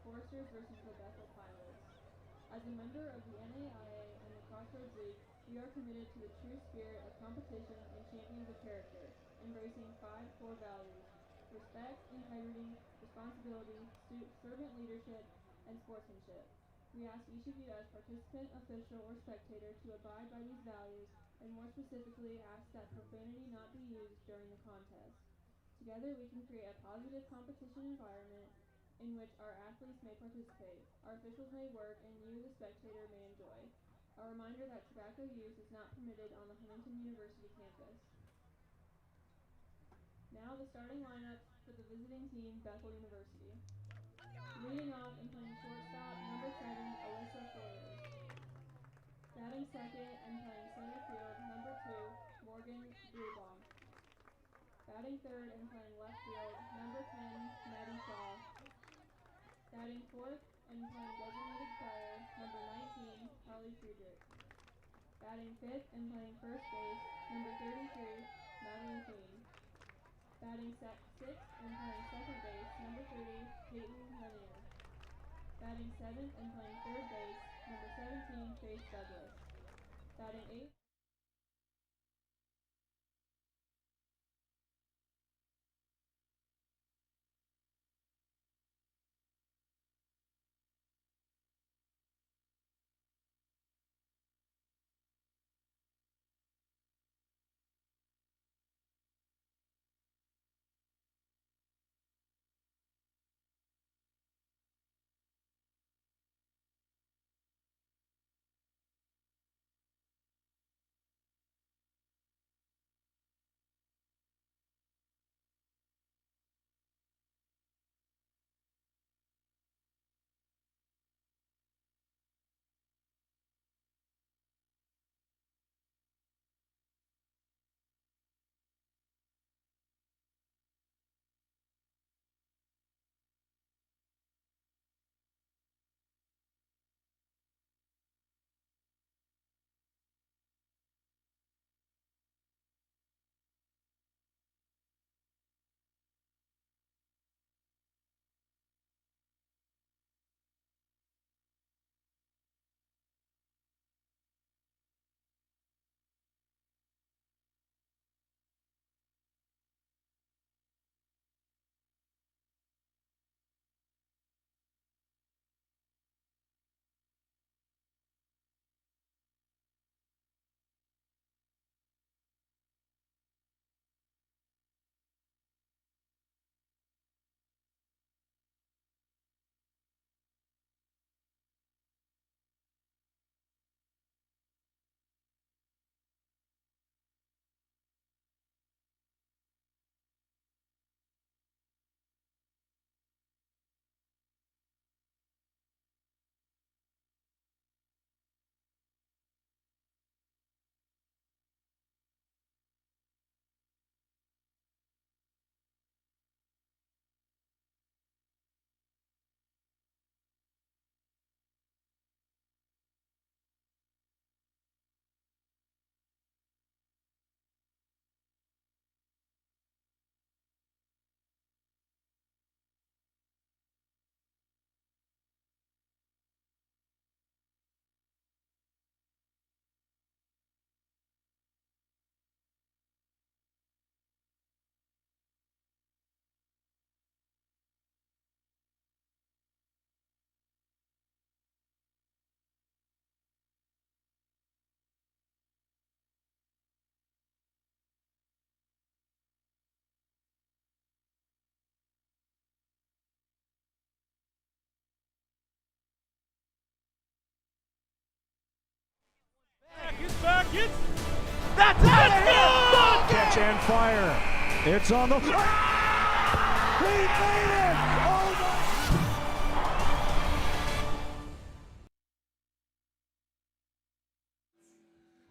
Foresters versus the Bethel Pilots. As a member of the NAIA and the Crossroads League, we are committed to the true spirit of competition and champions of character, embracing 5 core values: respect, integrity, responsibility, servant leadership, and sportsmanship. We ask each of you as participant, official, or spectator to abide by these values, and more specifically ask that profanity not be used during the contest. Together we can create a positive competition environment in which our athletes may participate, our officials may work, and you, the spectator, may enjoy. A reminder that tobacco use is not permitted on the Huntington University campus. Now the starting lineups for the visiting team, Bethel University. Leading off and playing shortstop, number 7, Alyssa Flores. Batting second and playing center field, number 2, Morgan Bluebaum. Batting third and playing left field, number 10, Maddie Shaw. Batting fourth and playing designated player, number 19, Carly Friedrich. Batting fifth and playing first base, number 33, Madeline Queen. Batting sixth and playing second base, number 30, Peyton Lanier. Batting seventh and playing third base, number 17, Faith Douglas. Batting eighth. That's out of here! Catch and fire. It's on the. He made it! Oh my!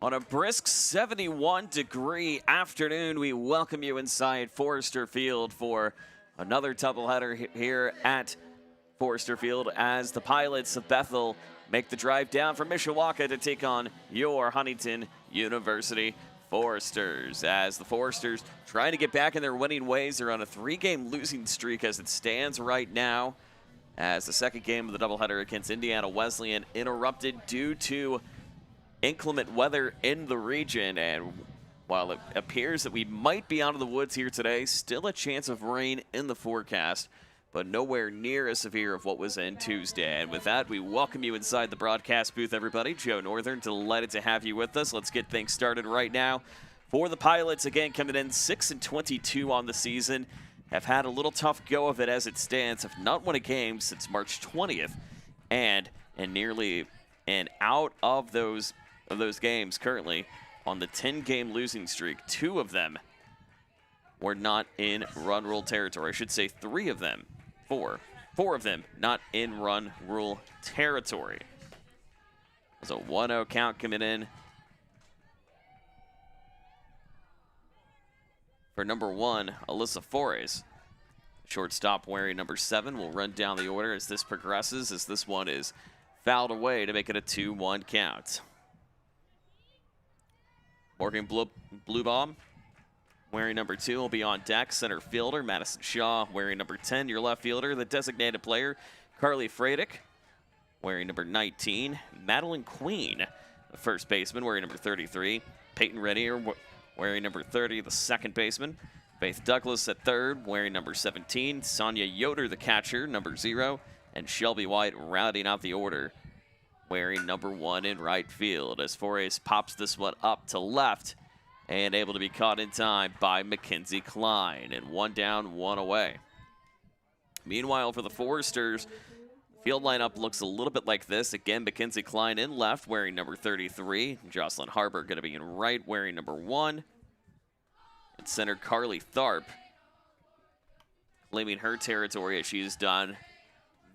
On a brisk 71-degree afternoon, we welcome you inside Forrester Field for another doubleheader here at Forrester Field as the Pilots of Bethel make the drive down from Mishawaka to take on your Huntington University Foresters. As the Foresters trying to get back in their winning ways, they're on a 3-game losing streak as it stands right now. as the second game of the doubleheader against Indiana Wesleyan interrupted due to inclement weather in the region. And while it appears that we might be out of the woods here today, still a chance of rain in the forecast, but nowhere near as severe of what was in Tuesday. And with that, we welcome you inside the broadcast booth, everybody. Joe Northern, delighted to have you with us. Let's get things started right now. For the Pilots, again, coming in 6-22 on the season, have had a little tough go of it as it stands, have not won a game since March 20th, and nearly and out of those games currently on the 10-game losing streak, 2 of them were not in run rule territory. I should say 3 of them. 4 of them not in run rule territory. There's a 1-0 count coming in for number 1, Alyssa Flores. Shortstop wearing number 7 will run down the order as this progresses, as this one is fouled away to make it a 2-1 count. Morgan Bluebaum wearing number 2 will be on deck. Center fielder Madison Shaw wearing number 10. Your left fielder, the designated player, Carly Fradick, wearing number 19. Madeline Queen, the first baseman, wearing number 33. Peyton Renier wearing number 30, the second baseman. Faith Douglas at third, wearing number 17. Sonia Yoder, the catcher, number 0. And Shelby White rounding out the order, wearing number 1 in right field. As Flores pops this one up to left, and able to be caught in time by Mackenzie Klein. And 1 down, 1 away. Meanwhile, for the Foresters, the field lineup looks a little bit like this. Again, Mackenzie Klein in left, wearing number 33. Jocelyn Harper going to be in right, wearing number 1. And center Carly Tharp, claiming her territory as she's done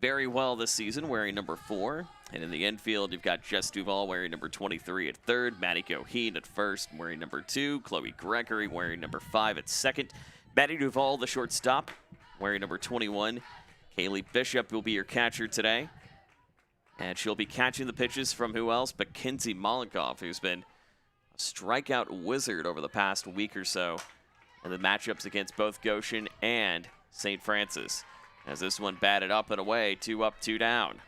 very well this season, wearing number 4. And in the infield, you've got Jess Duval wearing number 23 at third, Maddie Goheen at first, wearing number 2, Chloe Gregory wearing number 5 at second, Maddie Duval, the shortstop, wearing number 21. Kaylee Bishop will be your catcher today. And she'll be catching the pitches from who else but Kinsey Mollenkoff, who's been a strikeout wizard over the past week or so in the matchups against both Goshen and St. Francis. As this one batted up and away, 2 up, 2 down.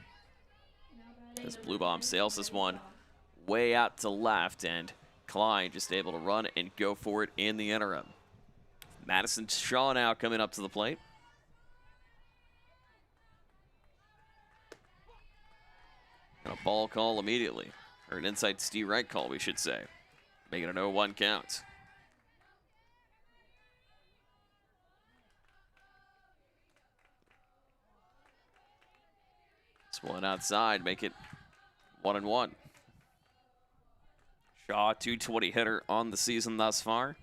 As Bluebaum sails this one way out to left, and Klein just able to run and go for it in the interim. Madison Shaw now coming up to the plate. And a ball call immediately, or an inside Steve Wright call, we should say, making an 0-1 count. One outside, make it 1-1. Shaw, 220 hitter on the season thus far.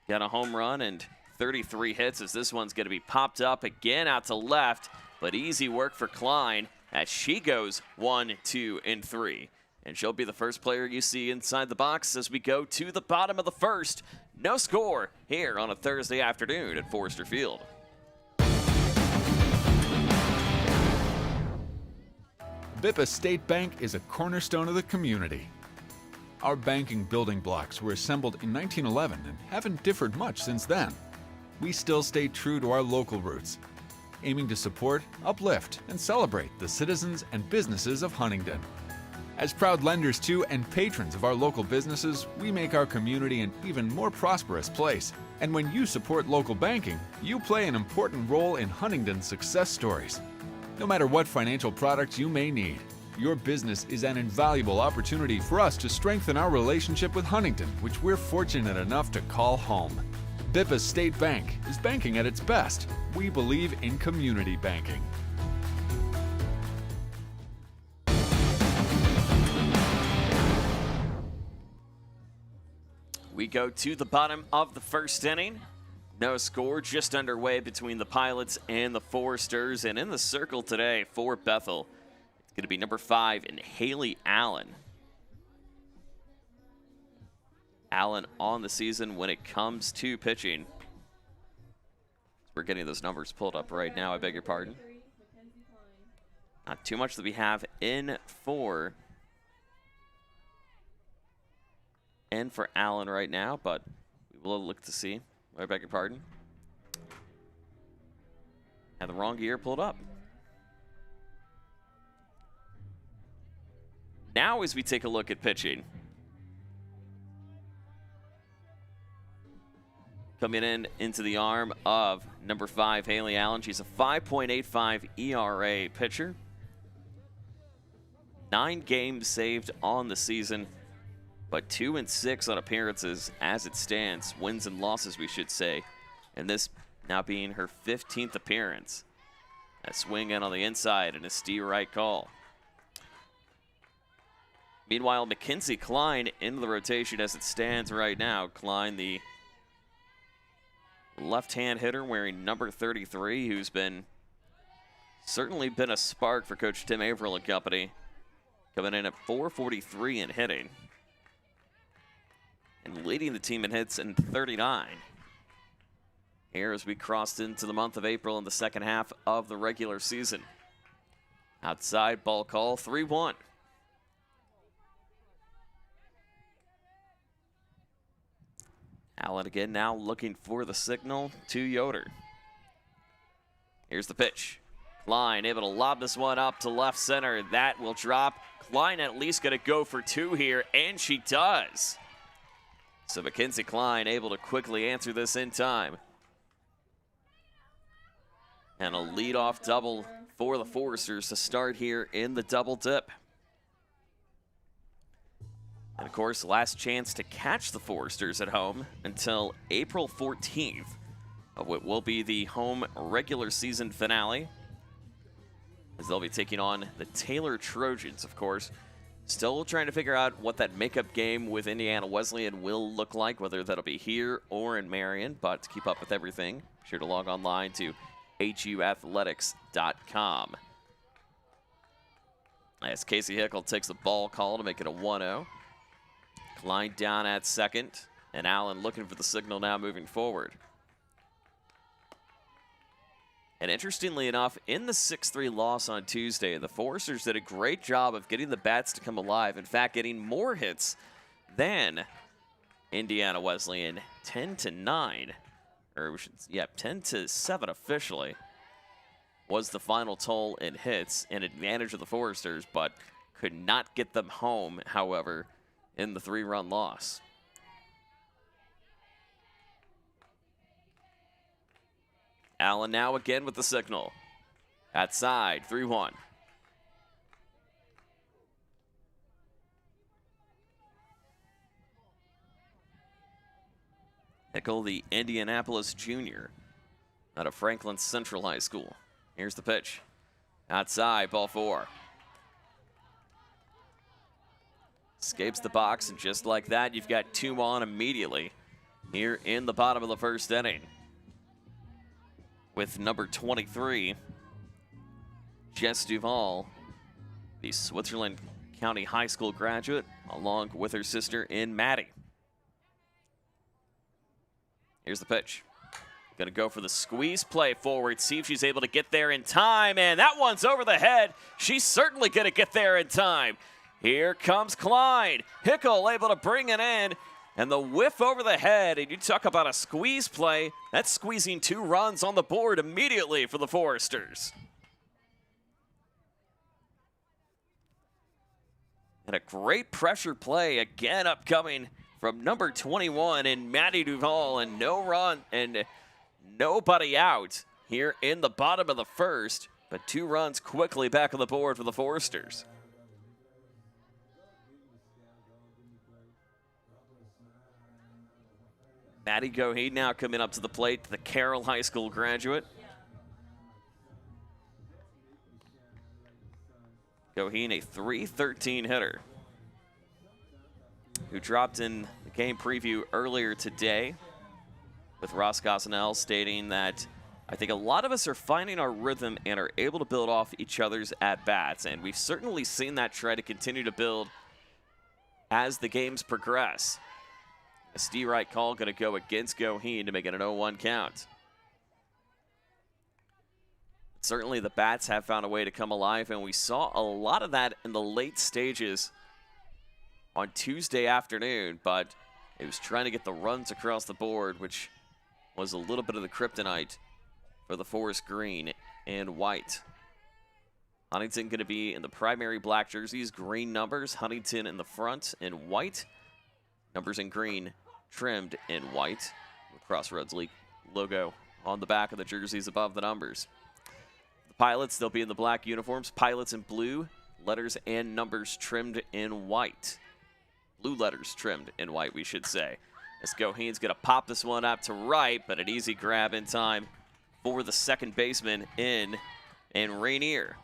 Got a home run and 33 hits as this one's going to be popped up again out to left, but easy work for Klein as she goes 1, 2, and 3. And she'll be the first player you see inside the box as we go to the bottom of the first. No score here on a Thursday afternoon at Forster Field. Bippa State Bank is a cornerstone of the community. Our banking building blocks were assembled in 1911 and haven't differed much since then. We still stay true to our local roots, aiming to support, uplift, and celebrate the citizens and businesses of Huntington. As proud lenders to and patrons of our local businesses, we make our community an even more prosperous place. And when you support local banking, you play an important role in Huntington's success stories. No matter what financial products you may need, your business is an invaluable opportunity for us to strengthen our relationship with Huntington, which we're fortunate enough to call home. Bippa State Bank is banking at its best. We believe in community banking. We go to the bottom of the first inning. No score, just underway between the Pilots and the Foresters. And in the circle today for Bethel, it's going to be number 5 in Haley Allen. Allen on the season when it comes to pitching. We're getting those numbers pulled up right now, I beg your pardon. Not too much that we have in for Allen right now, but we will look to see. I beg your pardon. Had the wrong gear pulled up. Now as we take a look at pitching. Coming in into the arm of number 5, Haley Allen. She's a 5.85 ERA pitcher. 9 games saved on the season, but 2-6 on appearances as it stands. Wins and losses, we should say. And this now being her 15th appearance. A swing in on the inside and a steer right call. Meanwhile, Mackenzie Klein in the rotation as it stands right now. Klein, the left-hand hitter wearing number 33, who's certainly been a spark for Coach Tim Averill and company. Coming in at .443 in hitting. And leading the team in hits in 39. Here as we crossed into the month of April in the second half of the regular season. Outside ball call, 3-1. Allen again now looking for the signal to Yoder. Here's the pitch. Klein able to lob this one up to left center. That will drop. Klein at least going to go for 2 here, and she does. So Mackenzie Klein able to quickly answer this in time. And a leadoff double for the Foresters to start here in the double dip. And of course, last chance to catch the Foresters at home until April 14th of what will be the home regular season finale, as they'll be taking on the Taylor Trojans, of course. Still trying to figure out what that makeup game with Indiana Wesleyan will look like, whether that'll be here or in Marion. But to keep up with everything, be sure to log online to huathletics.com. As Casey Hickel takes the ball call to make it a 1-0. Klein down at second, and Allen looking for the signal now moving forward. And interestingly enough, in the 6-3 loss on Tuesday, the Foresters did a great job of getting the bats to come alive. In fact, getting more hits than Indiana Wesleyan. 10-9, or we should, yeah, 10-7 officially was the final toll in hits, an advantage of the Foresters, but could not get them home, however, in the 3-run loss. Allen now again with the signal. Outside, 3-1. Hickel, the Indianapolis junior out of Franklin Central High School. Here's the pitch. Outside, ball 4. Escapes the box, and just like that, you've got 2 on immediately here in the bottom of the first inning. With number 23, Jess Duval, the Switzerland County High School graduate, along with her sister in Maddie. Here's the pitch. Going to go for the squeeze play forward, see if she's able to get there in time, and that one's over the head. She's certainly going to get there in time. Here comes Klein. Hickel able to bring it in. And the whiff over the head, and you talk about a squeeze play, that's squeezing 2 runs on the board immediately for the Foresters. And a great pressure play again upcoming from number 21 in Maddie Duval, and no run and nobody out here in the bottom of the first, but 2 runs quickly back on the board for the Foresters. Maddie Goheen now coming up to the plate, the Carroll High School graduate. Goheen, a .313 hitter, who dropped in the game preview earlier today with Ross Gosnell stating that I think a lot of us are finding our rhythm and are able to build off each other's at-bats, and we've certainly seen that try to continue to build as the games progress. A steer right call going to go against Goheen to make it an 0-1 count. Certainly the bats have found a way to come alive, and we saw a lot of that in the late stages on Tuesday afternoon, but it was trying to get the runs across the board, which was a little bit of the kryptonite for the Forest Green and white. Huntington going to be in the primary black jerseys, green numbers. Huntington in the front in white. Numbers in green, trimmed in white. With Crossroads League logo on the back of the jerseys above the numbers. The Pilots, they'll be in the black uniforms. Pilots in blue, letters and numbers trimmed in white. Blue letters trimmed in white, we should say. As Goheen's going to pop this one up to right, but an easy grab in time for the second baseman in Rainier.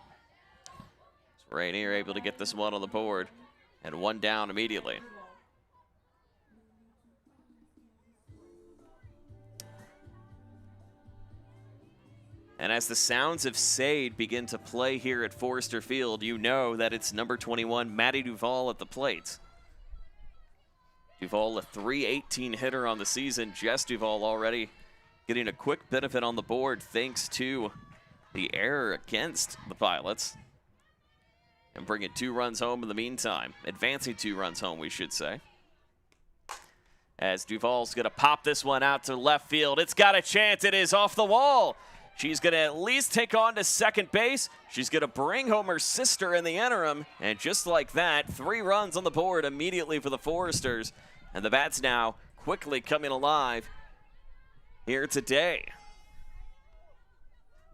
Rainier able to get this one on the board, and one down immediately. And as the sounds of Sade begin to play here at Forrester Field, you know that it's number 21, Matty Duvall at the plate. Duvall, a .318 hitter on the season. Jess Duvall already getting a quick benefit on the board thanks to the error against the Pilots. And bringing 2 runs home in the meantime. Advancing 2 runs home, we should say. As Duvall's going to pop this one out to left field. It's got a chance. It is off the wall. She's going to at least take on to second base. She's going to bring home her sister in the interim. And just like that, 3 runs on the board immediately for the Foresters. And the bats now quickly coming alive here today.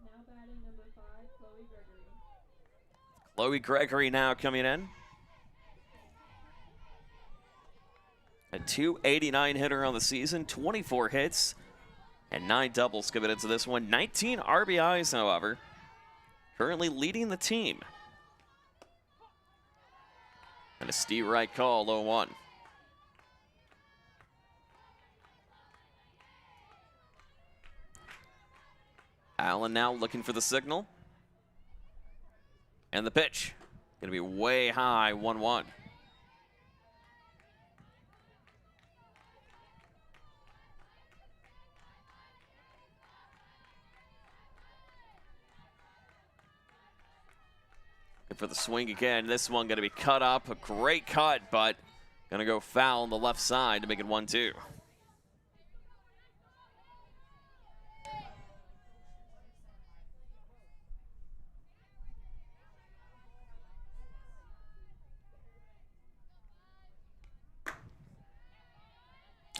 Now batting number 5, Chloe Gregory. Chloe Gregory now coming in. A .289 hitter on the season, 24 hits, and 9 doubles coming into this one. 19 RBIs, however. Currently leading the team. And a Steve Wright call, 0-1. Allen now looking for the signal. And the pitch. Going to be way high, 1-1. Good for the swing again. This one going to be cut up. A great cut, but going to go foul on the left side to make it 1-2.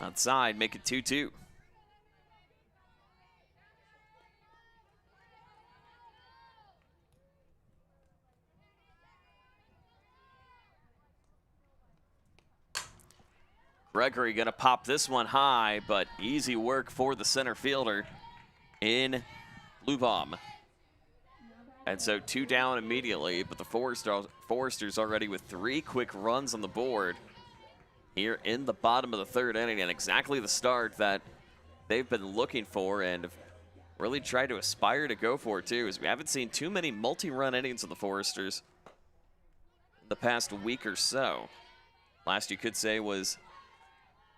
Outside, make it 2-2. Gregory going to pop this one high, but easy work for the center fielder in Blue Bomb. And so 2 down immediately, but the Foresters already with 3 quick runs on the board here in the bottom of the 3rd inning, and exactly the start that they've been looking for and really tried to aspire to go for too, as we haven't seen too many multi-run innings of the Foresters the past week or so. Last you could say was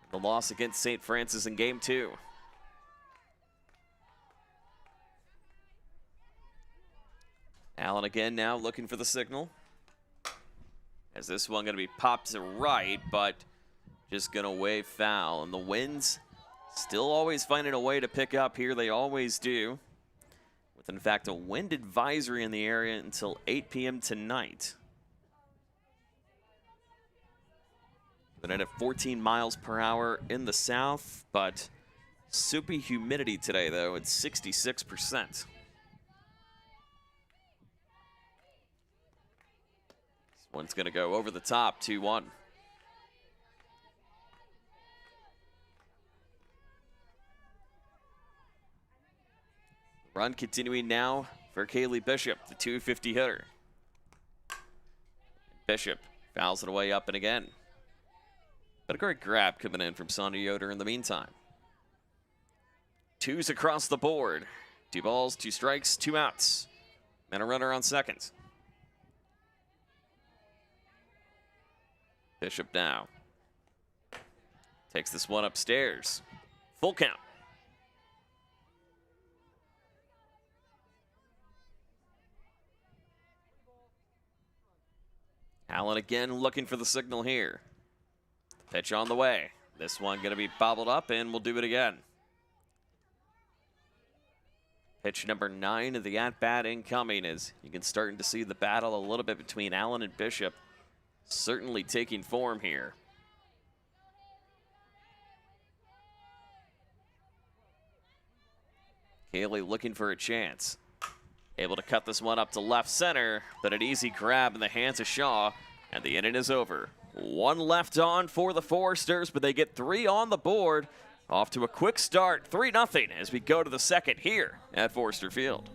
the loss against St. Francis in Game 2. Allen again now looking for the signal. As this one going to be popped to right, but just going to wave foul. And the Winds still always finding a way to pick up here. They always do. With, in fact, a wind advisory in the area until 8 p.m. tonight. Then at 14 miles per hour in the south, but super humidity today, though. It's 66%. This one's going to go over the top, 2-1. Run continuing now for Kaylee Bishop, the .250 hitter. Bishop fouls it away up and again. But a great grab coming in from Sonia Yoder in the meantime. 2s across the board. 2 balls, 2 strikes, 2 outs. And a runner on second. Bishop now takes this one upstairs. Full count. Allen again looking for the signal here. Pitch on the way. This one going to be bobbled up, and we'll do it again. Pitch number 9 of the at-bat incoming as you can start to see the battle a little bit between Allen and Bishop certainly taking form here. Haley looking for a chance. Able to cut this one up to left center, but an easy grab in the hands of Shaw, and the inning is over. 1 left on for the Foresters, but they get 3 on the board. Off to a quick start, 3-0 as we go to the second here at Forster Field.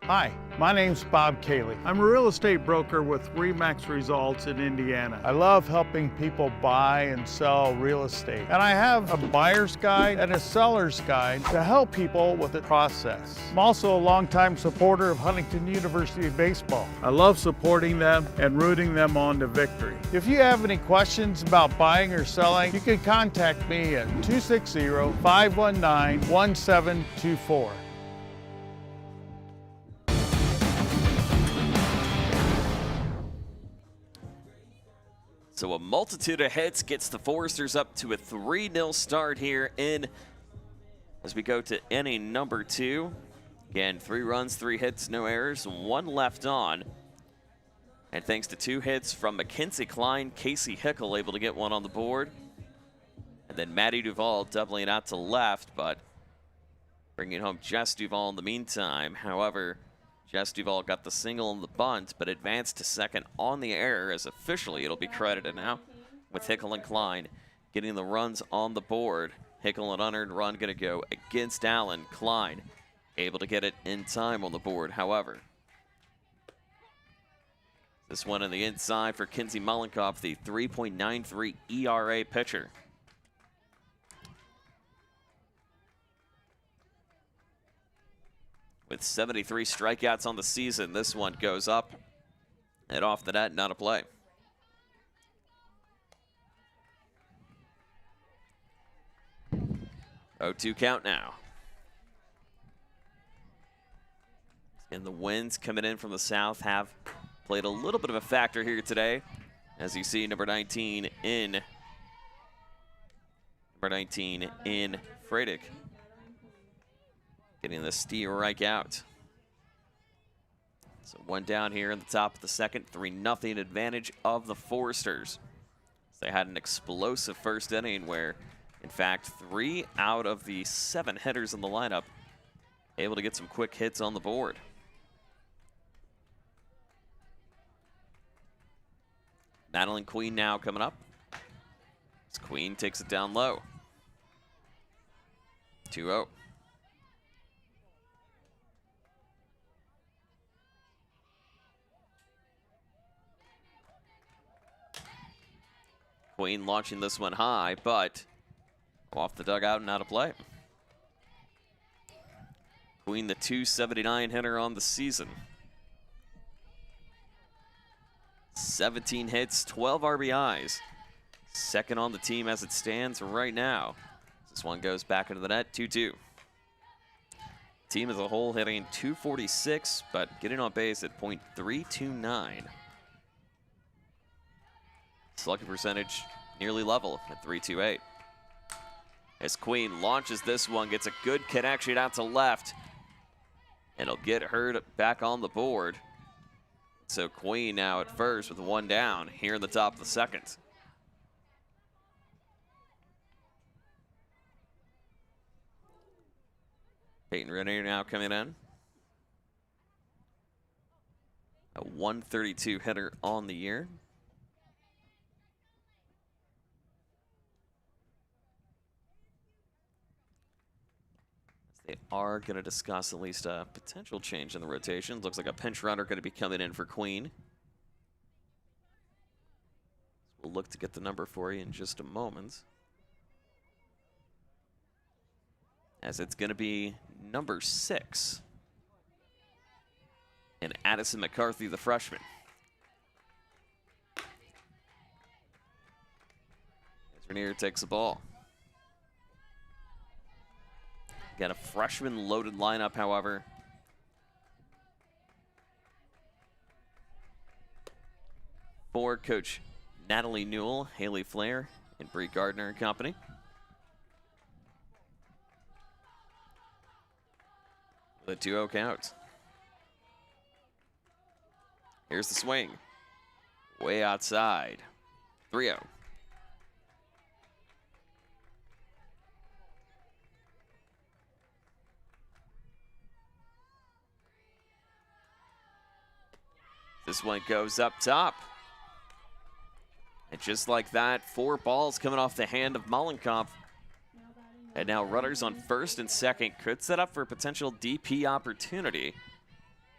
Hi, my name's Bob Cayley. I'm a real estate broker with RE/MAX Results in Indiana. I love helping people buy and sell real estate. And I have a buyer's guide and a seller's guide to help people with the process. I'm also a longtime supporter of Huntington University Baseball. I love supporting them and rooting them on to victory. If you have any questions about buying or selling, you can contact me at 260-519-1724. So a multitude of hits gets the Foresters up to a 3-0 start here as we go to inning number 2. Again, 3 runs, 3 hits, no errors, 1 left on. And thanks to 2 hits from Mackenzie Klein, Casey Hickel able to get 1 on the board. And then Maddie Duvall doubling out to left, but bringing home Jess Duvall in the meantime. However, Jess Duvall got the single and the bunt, but advanced to second on the error, as officially it'll be credited now with Hickel and Klein getting the runs on the board. Hickel, an unearned run, going to go against Allen. Klein able to get it in time on the board, however. This one on the inside for Kinsey Mullenkoff, the 3.93 ERA pitcher. With 73 strikeouts on the season, this one goes up and off the net, not a play. Oh, 2 count now. And the winds coming in from the south have played a little bit of a factor here today. As you see, number 19 in Fradick. Getting the strike out. So 1 down here in the top of the second, 3-0 advantage of the Foresters. They had an explosive first inning where, in fact, 3 out of the 7 hitters in the lineup able to get some quick hits on the board. Madeline Queen now coming up. As Queen takes it down low. 2-0. Queen launching this one high, but off the dugout and out of play. Queen, the 279 hitter on the season. 17 hits, 12 RBIs. Second on the team as it stands right now. This one goes back into the net, 2-2. Team as a whole hitting .246, but getting on base at .329. Slugging percentage nearly level at .328. As Queen launches this one, gets a good connection out to left, and it'll get her back on the board. So Queen now at first with 1 down here in the top of the second. Peyton Renner now coming in. A .132 hitter on the year. They are going to discuss at least a potential change in the rotation. Looks like a pinch runner going to be coming in for Queen. We'll look to get the number for you in just a moment. As it's going to be number 6. And Addison McCarthy, the freshman. As Renier takes the ball. Got a freshman loaded lineup, however. For Coach Natalie Newell, Haley Flair, and Bree Gardner and company. The 2-0 count. Here's the swing. Way outside. 3-0. This one goes up top. And just like that, 4 balls coming off the hand of Mollenkopf. And now runners on first and second could set up for a potential DP opportunity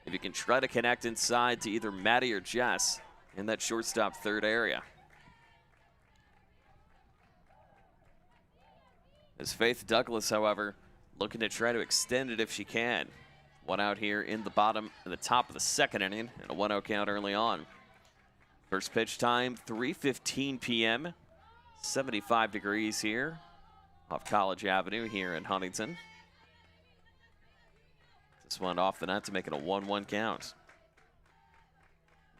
if you can try to connect inside to either Maddie or Jess in that shortstop third area. As Faith Douglas, however, looking to try to extend it if she can. One out here in the top of the second inning, and a 1-0 count early on. First pitch time, 3:15 p.m. 75 degrees here off College Avenue here in Huntington. This one off the net to make it a 1-1 count.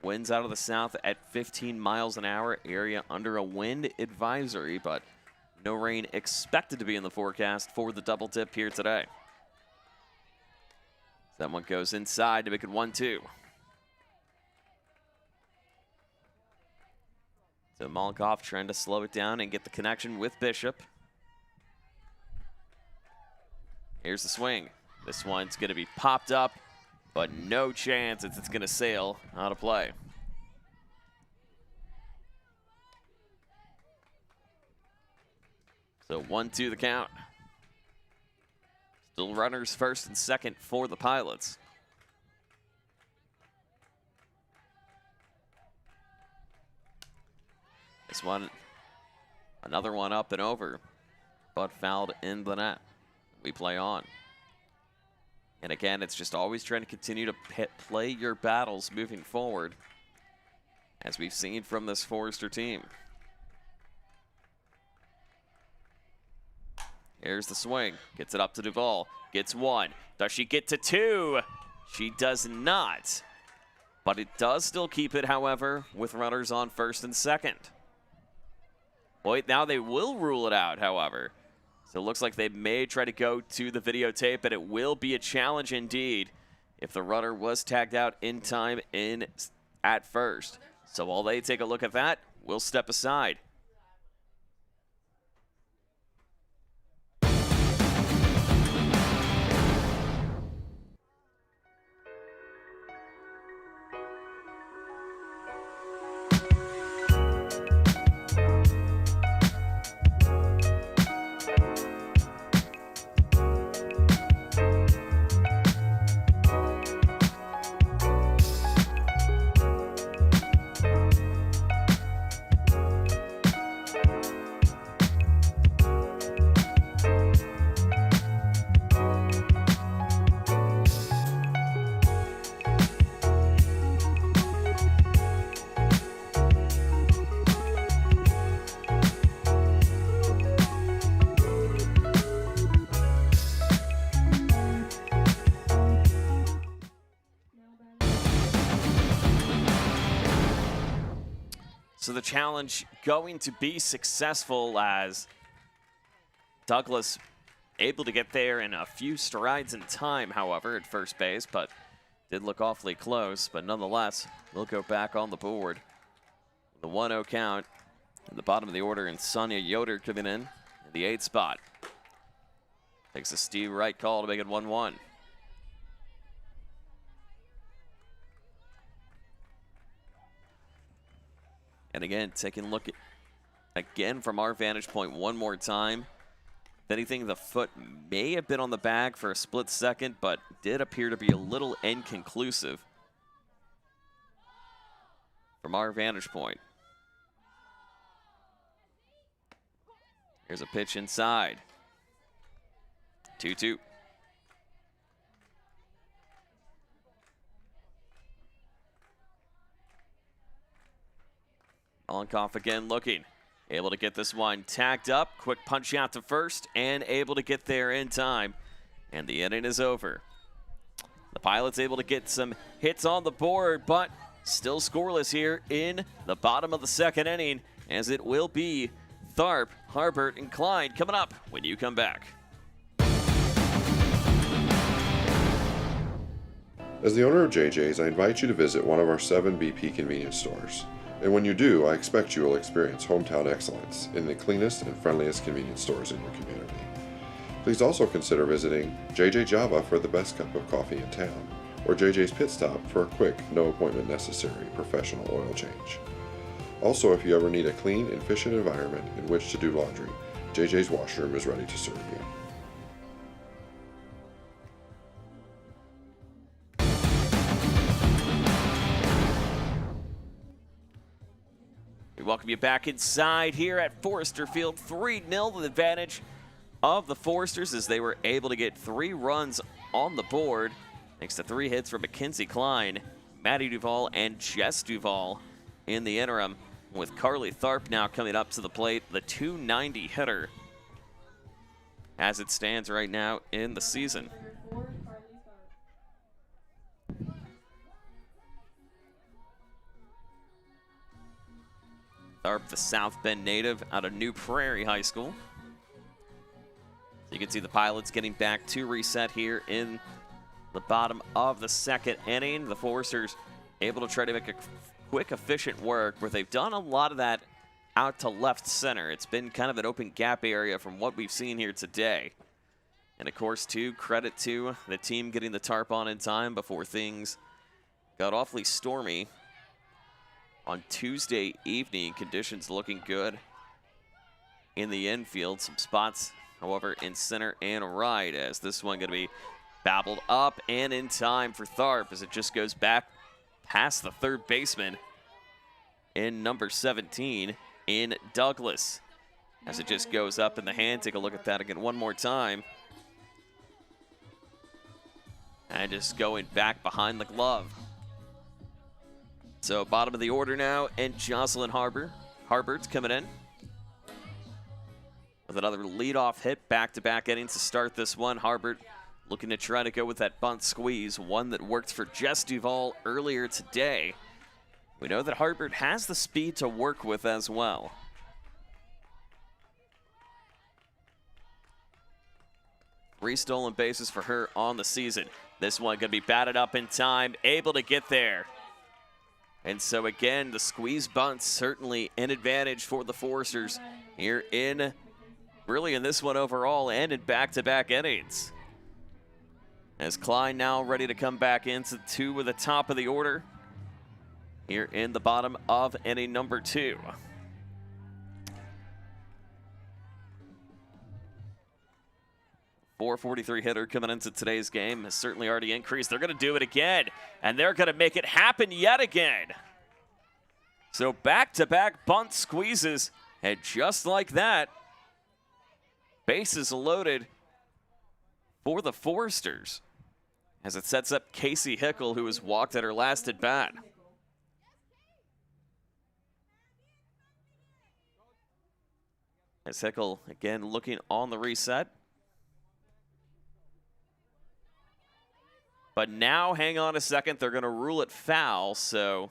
Winds out of the south at 15 miles an hour, area under a wind advisory, but no rain expected to be in the forecast for the double dip here today. That one goes inside to make it 1-2. So Mollenkopf trying to slow it down and get the connection with Bishop. Here's the swing. This one's going to be popped up, but no chance it's going to sail out of play. So 1-2 the count. Still runners first and second for the Pilots. This one, another one up and over, but fouled in the net. We play on. And again, it's just always trying to continue to play your battles moving forward, as we've seen from this Forester team. Here's the swing. Gets it up to Duvall. Gets 1. Does she get to 2? She does not. But it does still keep it, however, with runners on first and second. Boy, now they will rule it out, however. So it looks like they may try to go to the videotape, but it will be a challenge indeed if the runner was tagged out in time at first. So while they take a look at that, we'll step aside. So the challenge going to be successful, as Douglas able to get there in a few strides in time, however, at first base, but did look awfully close. But nonetheless, we'll go back on the board. The 1-0 count at the bottom of the order, and Sonia Yoder coming in the 8th spot. Takes a Steve Wright call to make it 1-1. And again, taking a look at, again, from our vantage point one more time. If anything, the foot may have been on the bag for a split second, but did appear to be a little inconclusive from our vantage point. Here's a pitch inside. 2-2. Mollenkopf again looking. Able to get this one tagged up. Quick punch out to first and able to get there in time. And the inning is over. The Pilots able to get some hits on the board, but still scoreless here in the bottom of the second inning, as it will be Tharp, Harbert, and Klein coming up when you come back. As the owner of JJ's, I invite you to visit one of our 7 BP convenience stores. And when you do, I expect you will experience hometown excellence in the cleanest and friendliest convenience stores in your community. Please also consider visiting JJ Java for the best cup of coffee in town, or JJ's Pit Stop for a quick, no appointment necessary professional oil change. Also, if you ever need a clean, efficient environment in which to do laundry, JJ's Washroom is ready to serve you. We welcome you back inside here at Forester Field. 3-0 the advantage of the Foresters as they were able to get 3 runs on the board thanks to 3 hits from Mackenzie Klein, Maddie Duvall, and Jess Duvall in the interim, with Carly Tharp now coming up to the plate, the .290 hitter as it stands right now in the season. Tharp, the South Bend native out of New Prairie High School. So you can see the Pilots getting back to reset here in the bottom of the 2nd inning. The Foresters able to try to make a quick, efficient work where they've done a lot of that out to left center. It's been kind of an open gap area from what we've seen here today. And of course, too, credit to the team getting the tarp on in time before things got awfully stormy on Tuesday evening. Conditions looking good in the infield. Some spots, however, in center and right, as this one going to be babbled up and in time for Tharp as it just goes back past the 3rd baseman in number 17 in Douglas. As it just goes up in the hand. Take a look at that again one more time. And just going back behind the glove. So bottom of the order now, and Jocelyn Harbert's coming in with another leadoff hit, back-to-back innings to start this one. Harbert looking to try to go with that bunt squeeze, one that worked for Jess Duvall earlier today. We know that Harbert has the speed to work with as well. Three stolen bases for her on the season. This one going to be batted up in time, able to get there. And so again, the squeeze bunt certainly an advantage for the Foresters here in, really in this one overall and in back-to-back innings. As Klein now ready to come back into 2 with the top of the order here in the bottom of inning number 2. .443 hitter coming into today's game has certainly already increased. They're going to do it again, and they're going to make it happen yet again. So back-to-back bunt squeezes, and just like that, bases loaded for the Foresters as it sets up Casey Hickle, who was walked at her last at-bat. As Hickle, again, looking on the reset. But now, hang on a second, they're going to rule it foul, so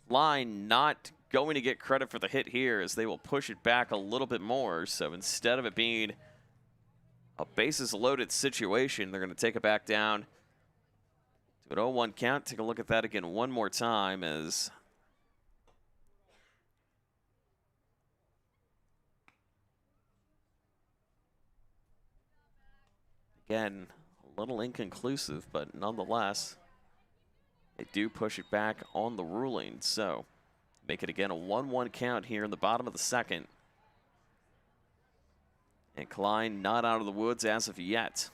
Klein not going to get credit for the hit here as they will push it back a little bit more. So instead of it being a bases loaded situation, they're going to take it back down to an 0-1 count. Take a look at that again one more time as again, a little inconclusive, but nonetheless, they do push it back on the ruling. So make it again a 1-1 count here in the bottom of the 2nd. And Klein not out of the woods as of yet.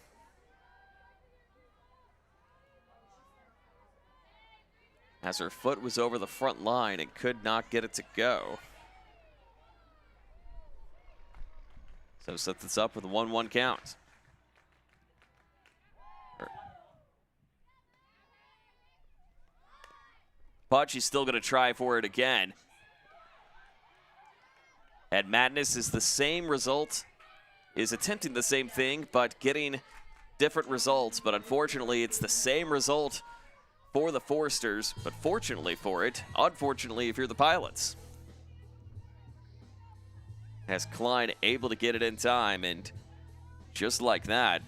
As her foot was over the front line and could not get it to go. So set this up with a 1-1 count. But she's still going to try for it again. And Madness is the same result, is attempting the same thing, but getting different results. But unfortunately, it's the same result for the Foresters, but fortunately for it, unfortunately if you're the Pilots. As Klein able to get it in time, and just like that,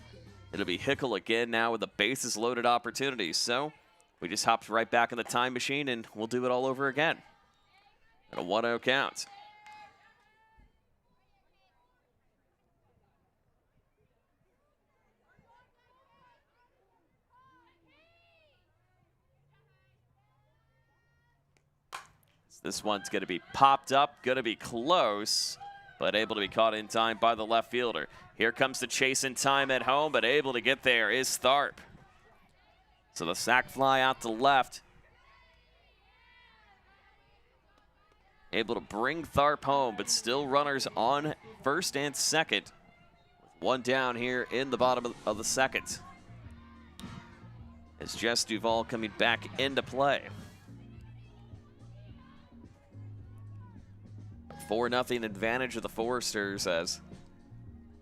It'll be Hickle again now with the bases loaded opportunity. So we just hopped right back in the time machine and we'll do it all over again. And a 1-0 count. This one's going to be popped up, going to be close, but able to be caught in time by the left fielder. Here comes the chase in time at home, but able to get there is Tharp. So the sac fly out to left. Able to bring Tharp home, but still runners on first and second. With one down here in the bottom of the second. As Jess Duvall coming back into play. 4-0 advantage of the Foresters as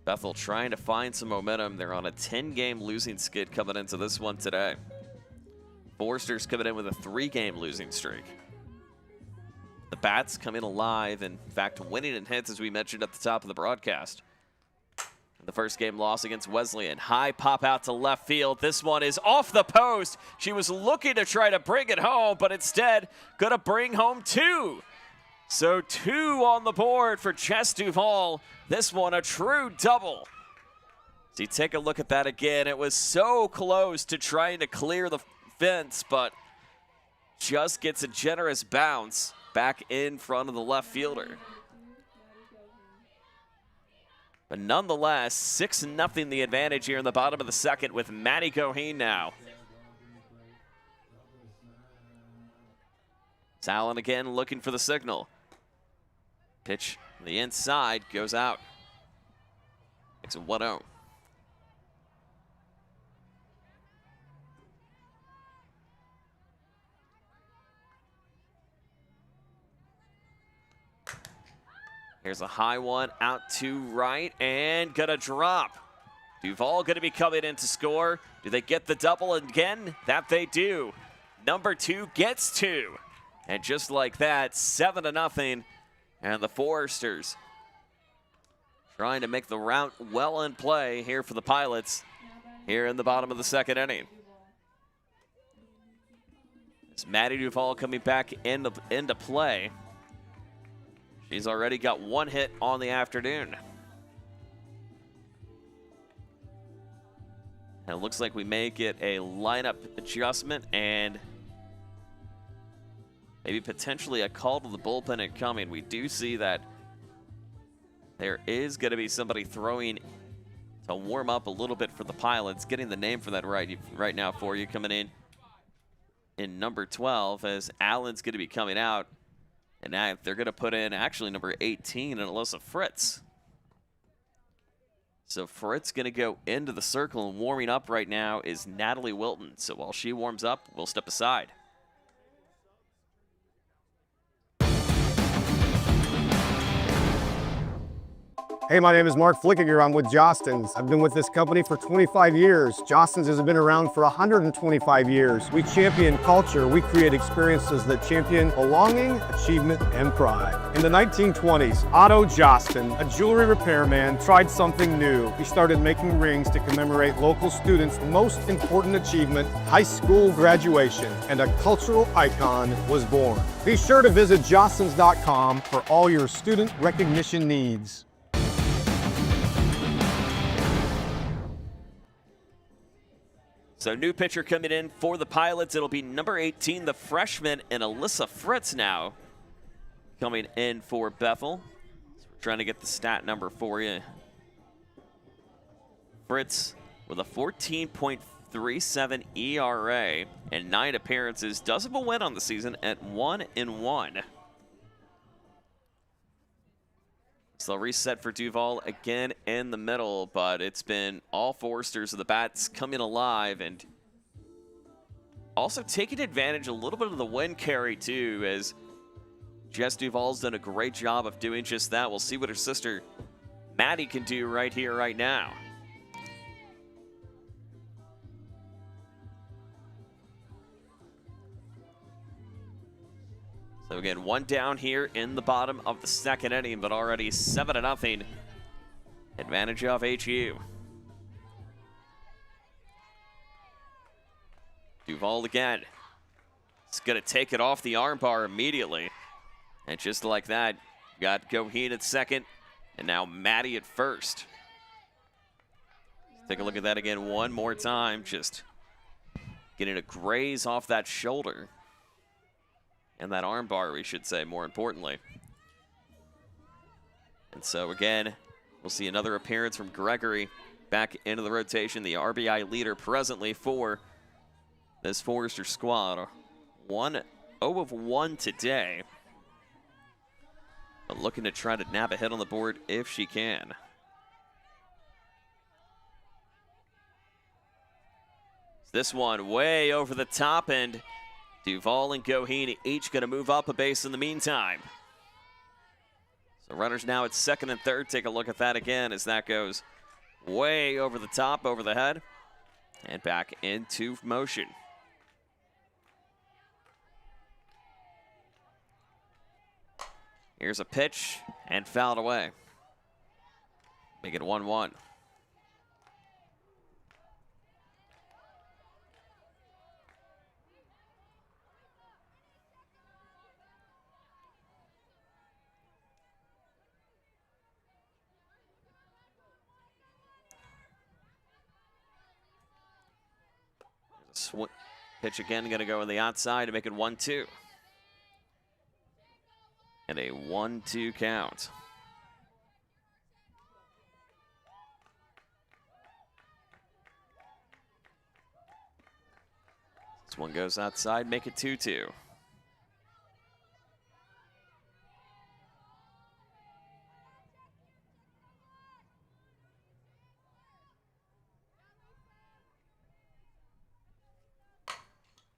Bethel trying to find some momentum. They're on a 10-game losing skid coming into this one today. Foresters coming in with a 3-game losing streak. The Bats come in alive, in fact, winning in hits as we mentioned at the top of the broadcast. The first game loss against Wesleyan. High pop out to left field. This one is off the post. She was looking to try to bring it home, but instead gonna bring home 2. So 2 on the board for Jess Duvall. This one a true double. So you take a look at that again. It was so close to trying to clear the fence, but just gets a generous bounce back in front of the left fielder. But nonetheless, 6-0 the advantage here in the bottom of the second with Maddie Goheen now. It's Allen again looking for the signal. Pitch on the inside goes out. It's a 1-0. Here's a high one out to right and gonna drop. Duvall gonna be coming in to score. Do they get the double again? That they do. Number 2 gets 2. And just like that, 7-0. And the Foresters trying to make the route well in play here for the Pilots here in the bottom of the second inning. It's Maddie Duvall coming back into play. She's already got 1 hit on the afternoon. And it looks like we may get a lineup adjustment and maybe potentially a call to the bullpen incoming. We do see that there is going to be somebody throwing to warm up a little bit for the Pilots. Getting the name for that right now for you, coming in number 12 as Allen's going to be coming out. And now they're going to put in actually number 18 and Alyssa Fritz. So Fritz going to go into the circle, and warming up right now is Natalie Wilton. So while she warms up, we'll step aside. Hey, my name is Mark Flickinger. I'm with Jostens. I've been with this company for 25 years. Jostens has been around for 125 years. We champion culture. We create experiences that champion belonging, achievement, and pride. In the 1920s, Otto Josten, a jewelry repairman, tried something new. He started making rings to commemorate local students' most important achievement, high school graduation, and a cultural icon was born. Be sure to visit jostens.com for all your student recognition needs. So new pitcher coming in for the Pilots. It'll be number 18, the freshman, and Alyssa Fritz now coming in for Bethel. So we're trying to get the stat number for you. Fritz with a 14.37 ERA and 9 appearances. Does have a win on the season at 1-1. So they'll reset for Duvall again in the middle, but it's been all Foresters of the Bats coming alive and also taking advantage a little bit of the wind carry too, as Jess Duvall's done a great job of doing just that. We'll see what her sister Maddie can do right here, right now. So again, 1 down here in the bottom of the second inning, but already 7-0. Advantage of HU. Duval again. It's going to take it off the armbar immediately. And just like that, got Goheen at second, and now Maddie at first. Take a look at that again one more time. Just getting a graze off that shoulder. And that armbar, we should say, more importantly. And so again, we'll see another appearance from Gregory back into the rotation. The RBI leader presently for this Forester squad. 0 of 1 today. But looking to try to nab a hit on the board if she can. This one way over the top, and Duval and Goheen each going to move up a base in the meantime. So runners now at second and third. Take a look at that again as that goes way over the top, over the head, and back into motion. Here's a pitch and fouled away. Make it 1-1. Pitch again, going to go on the outside to make it 1-2. And a 1-2 count. This one goes outside, make it 2-2.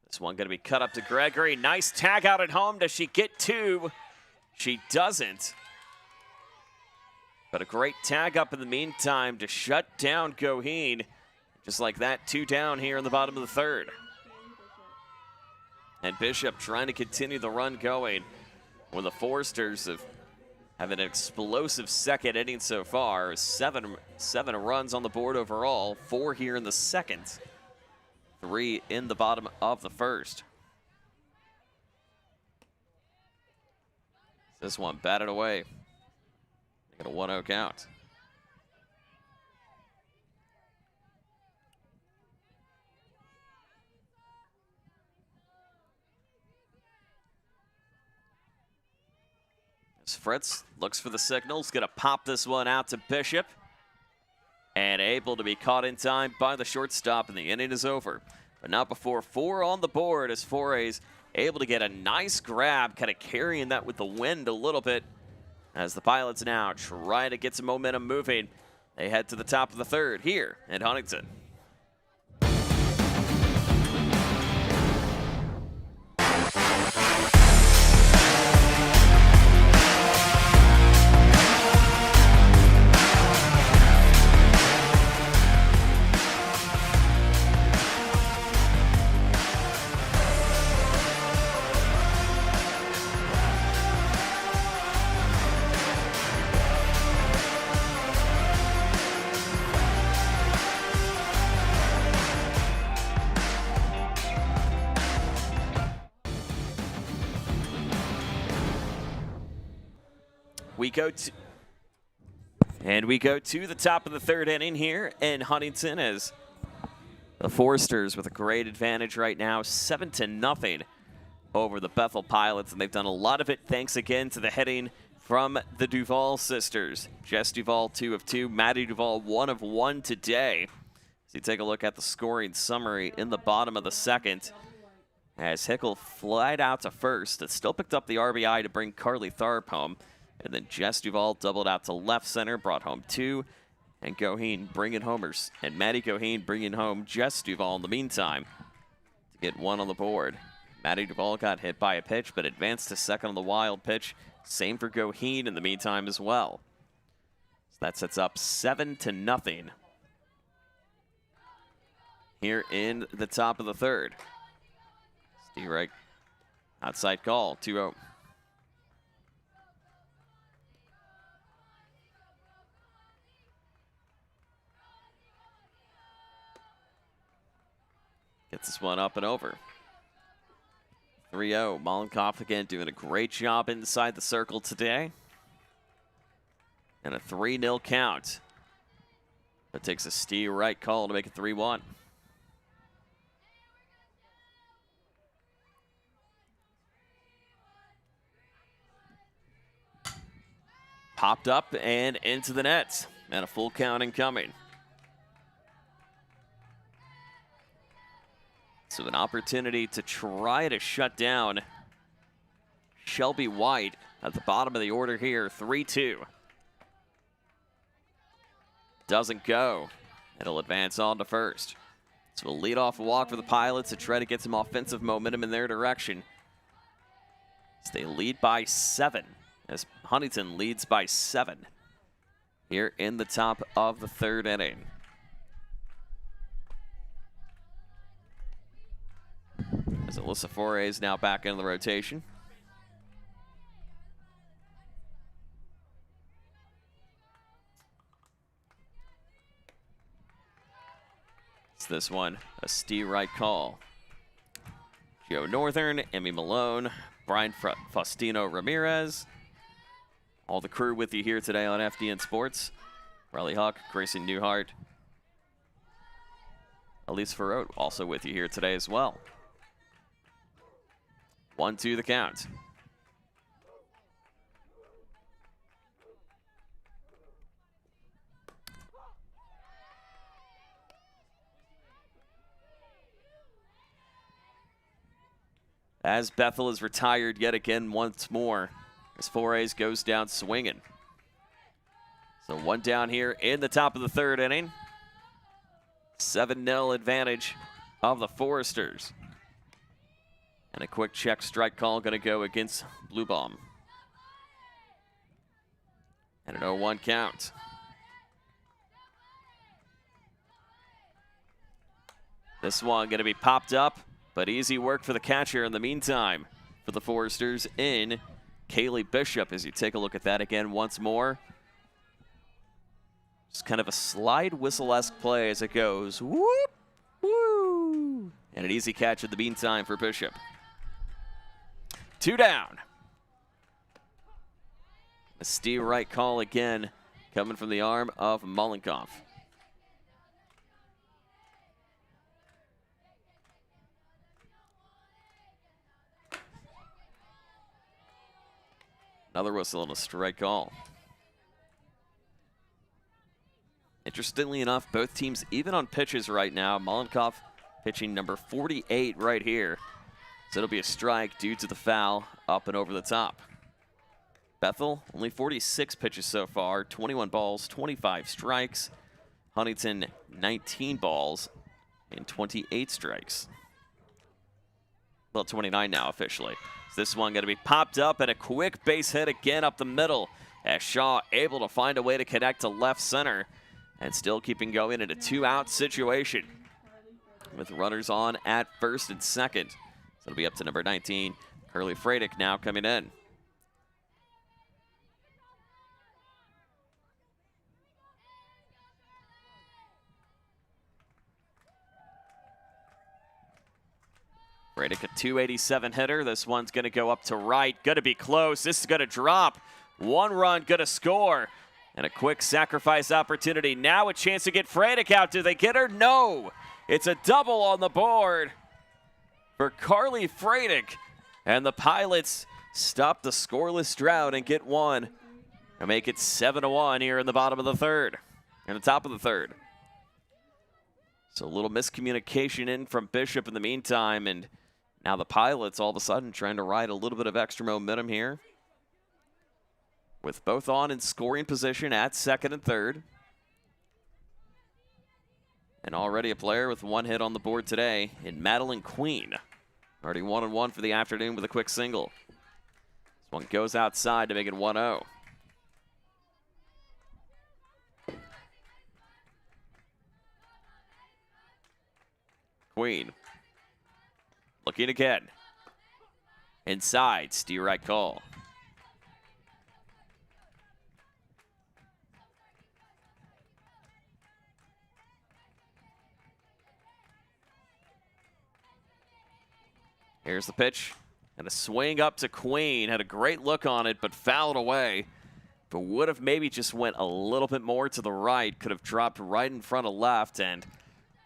This one going to be cut up to Gregory. Nice tag out at home. Does she get two? She doesn't. But a great tag up in the meantime to shut down Goheen. Just like that, 2 down here in the bottom of the third. And Bishop trying to continue the run going. When the Foresters have an explosive second inning so far. Seven runs on the board overall. 4 here in the second. 3 in the bottom of the first. This one batted away. They got a 1-0 count. As Fritz looks for the signals, gonna pop this one out to Bishop. And able to be caught in time by the shortstop, and the inning is over. But not before 4 on the board as Forays able to get a nice grab, kind of carrying that with the wind a little bit as the Pilots now try to get some momentum moving. They head to the top of the third here at Huntington. We go to the top of the third inning here in Huntington as the Foresters with a great advantage right now, 7-0 over the Bethel Pilots, and they've done a lot of it thanks again to the hitting from the Duval sisters. Jess Duval 2 of 2, Maddie Duval 1 of 1 today. So you take a look at the scoring summary in the bottom of the second. As Hickel flied out to first, it still picked up the RBI to bring Carly Tharp home. And then Jess Duval doubled out to left center, brought home 2. And Goheen bringing homers. And Maddie Goheen bringing home Jess Duval in the meantime to get 1 on the board. Maddie Duval got hit by a pitch, but advanced to second on the wild pitch. Same for Goheen in the meantime as well. So that sets up 7-0 here in the top of the third. Steve Reich, outside call, 2-0. Gets this one up and over. 3-0. Mollenkopf again doing a great job inside the circle today. And a 3-0 count. That takes a steer right call to make it 3-1. Popped up and into the net. And a full count incoming. So an opportunity to try to shut down Shelby White at the bottom of the order here, 3-2. Doesn't go. It'll advance on to first. So a leadoff walk for the Pilots to try to get some offensive momentum in their direction. As they lead by 7, as Huntington leads by 7 here in the top of the 3rd inning. As Alyssa Foray is now back into the rotation. It's this one, a steer right call. Joe Northern, Emmy Malone, Brian Faustino Ramirez. All the crew with you here today on FDN Sports. Riley Huck, Grayson Newhart. Elise Farrow also with you here today as well. 1-2 the count. As Bethel is retired yet again once more, as Forays goes down swinging. So one down here in the top of the 3rd inning. 7-0 advantage of the Foresters. And a quick check strike call going to go against Blue Bomb. And an 0-1 count. This one going to be popped up, but easy work for the catcher in the meantime for the Foresters in Kaylee Bishop. As you take a look at that again once more. Just kind of a slide whistle-esque play as it goes. Whoop, woo. And an easy catch in the meantime for Bishop. 2 down. A steer right call again coming from the arm of Mollenkopf. Another whistle and a strike call. Interestingly enough, both teams even on pitches right now. Mollenkopf pitching number 48 right here. So it'll be a strike due to the foul up and over the top. Bethel, only 46 pitches so far, 21 balls, 25 strikes. Huntington, 19 balls and 28 strikes. Well, 29 now officially. So this one going to be popped up and a quick base hit again up the middle as Shaw able to find a way to connect to left center and still keeping going in a 2-out situation with runners on at first and second. It'll be up to number 19, Curly Fradick now coming in. Fradick, a 287 hitter. This one's going to go up to right. Going to be close. This is going to drop. 1 run, going to score. And a quick sacrifice opportunity. Now a chance to get Fradick out. Do they get her? No. It's a double on the board for Carly Fradick. And the Pilots stop the scoreless drought and get one. And make it 7-1 here in the bottom of the 3rd. In the top of the 3rd. So a little miscommunication in from Bishop in the meantime. And now the Pilots all of a sudden trying to ride a little bit of extra momentum here. With both on in scoring position at 2nd and 3rd. And already a player with 1 hit on the board today in Madeline Queen. Already 1-1 for the afternoon with a quick single. This one goes outside to make it 1-0. Queen. Looking again. Inside, steer right call. Here's the pitch. And a swing up to Queen. Had a great look on it, but fouled away. But would have maybe just went a little bit more to the right. Could have dropped right in front of left and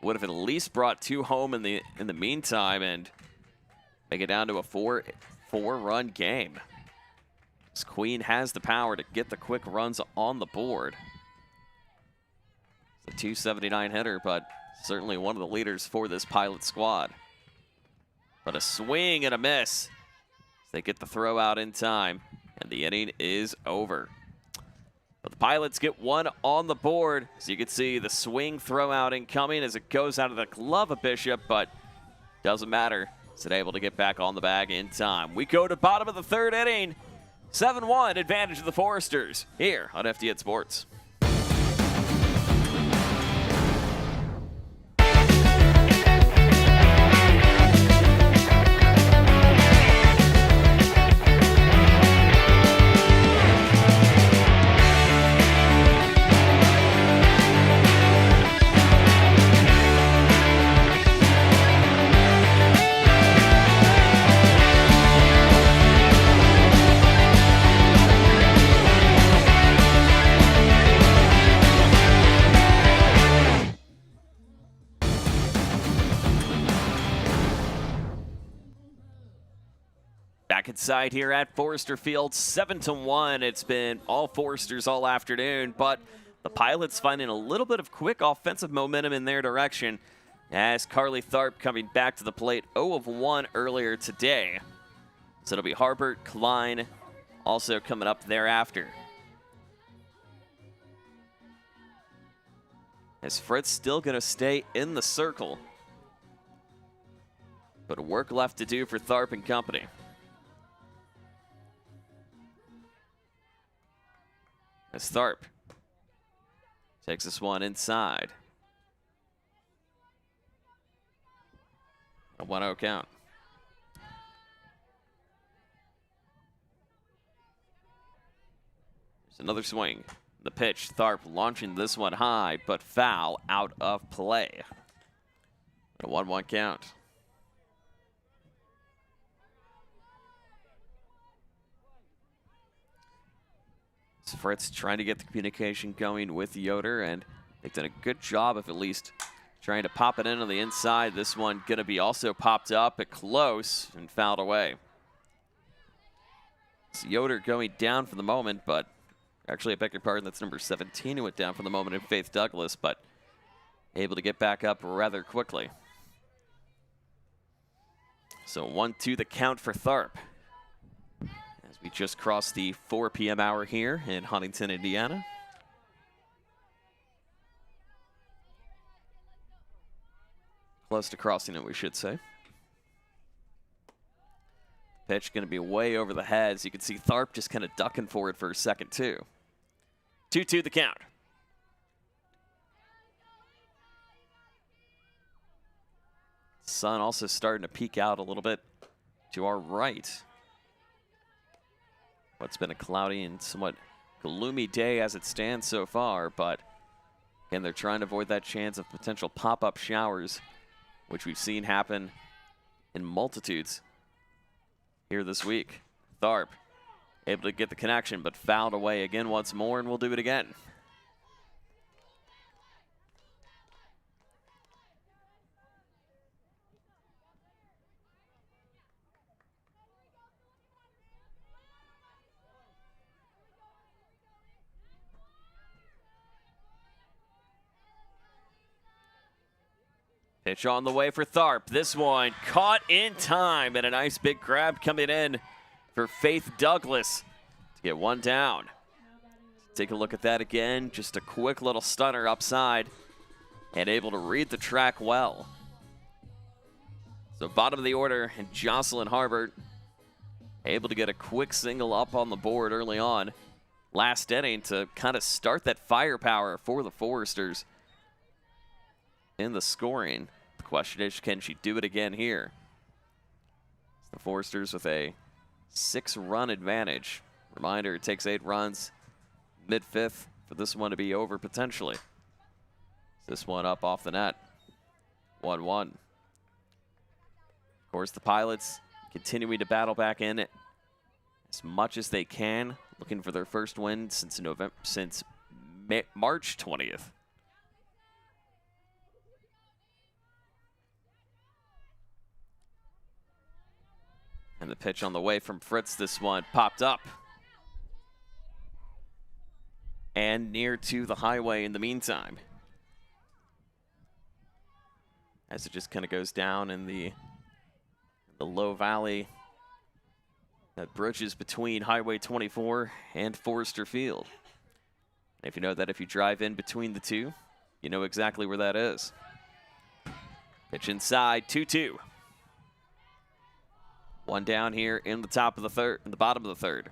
would have at least brought 2 home in the meantime and make it down to a 4-run game. As Queen has the power to get the quick runs on the board. It's a 279 hitter, but certainly one of the leaders for this Pilot squad. But a swing and a miss. They get the throw out in time, and the inning is over. But the Pilots get 1 on the board. So you can see the swing throw out incoming as it goes out of the glove of Bishop, but doesn't matter. Is it able to get back on the bag in time? We go to bottom of the 3rd inning. 7-1 advantage of the Foresters here on FDN Sports. Back inside here at Forester Field, 7-1. It's been all Foresters all afternoon, but the Pilots finding a little bit of quick offensive momentum in their direction as Carly Tharp coming back to the plate 0 of 1 earlier today. So it'll be Harbert, Klein also coming up thereafter. As Fritz still going to stay in the circle, but work left to do for Tharp and company. As Tharp takes this one inside. A 1-0 count. There's another swing. The pitch, Tharp launching this one high, but foul out of play. A 1-1 count. Fritz trying to get the communication going with Yoder, and they've done a good job of at least trying to pop it in on the inside. This one going to be also popped up at close and fouled away. It's Yoder going down for the moment, but actually, I beg your pardon, that's number 17 who went down for the moment in Faith Douglas, but able to get back up rather quickly. So 1-2 the count for Tharp. We just crossed the 4 p.m. hour here in Huntington, Indiana. Close to crossing it, we should say. Pitch going to be way over the heads. You can see Tharp just kind of ducking for it for a second, too. 2-2 the count. Sun also starting to peek out a little bit to our right. What's been a cloudy and somewhat gloomy day as it stands so far, but again, they're trying to avoid that chance of potential pop-up showers, which we've seen happen in multitudes here this week. Tharp able to get the connection, but fouled away again once more, and we'll do it again. Pitch on the way for Tharp. This one caught in time, and a nice big grab coming in for Faith Douglas to get one down. Take a look at that again. Just a quick little stunner upside and able to read the track well. So bottom of the order, and Jocelyn Harbert able to get a quick single up on the board early on last inning to kind of start that firepower for the Foresters in the scoring. The question is, can she do it again here? The Foresters with a 6-run advantage. Reminder, it takes 8 runs mid-fifth for this one to be over potentially. This one up off the net. 1-1. Of course, the Pilots continuing to battle back in as much as they can, looking for their first win since March 20th. And the pitch on the way from Fritz, this one popped up. And near to the highway in the meantime. As it just kind of goes down in the low valley that bridges between Highway 24 and Forrester Field. And if you know that if you drive in between the two, you know exactly where that is. Pitch inside, 2-2. One down here in the top of the third, in the bottom of the third.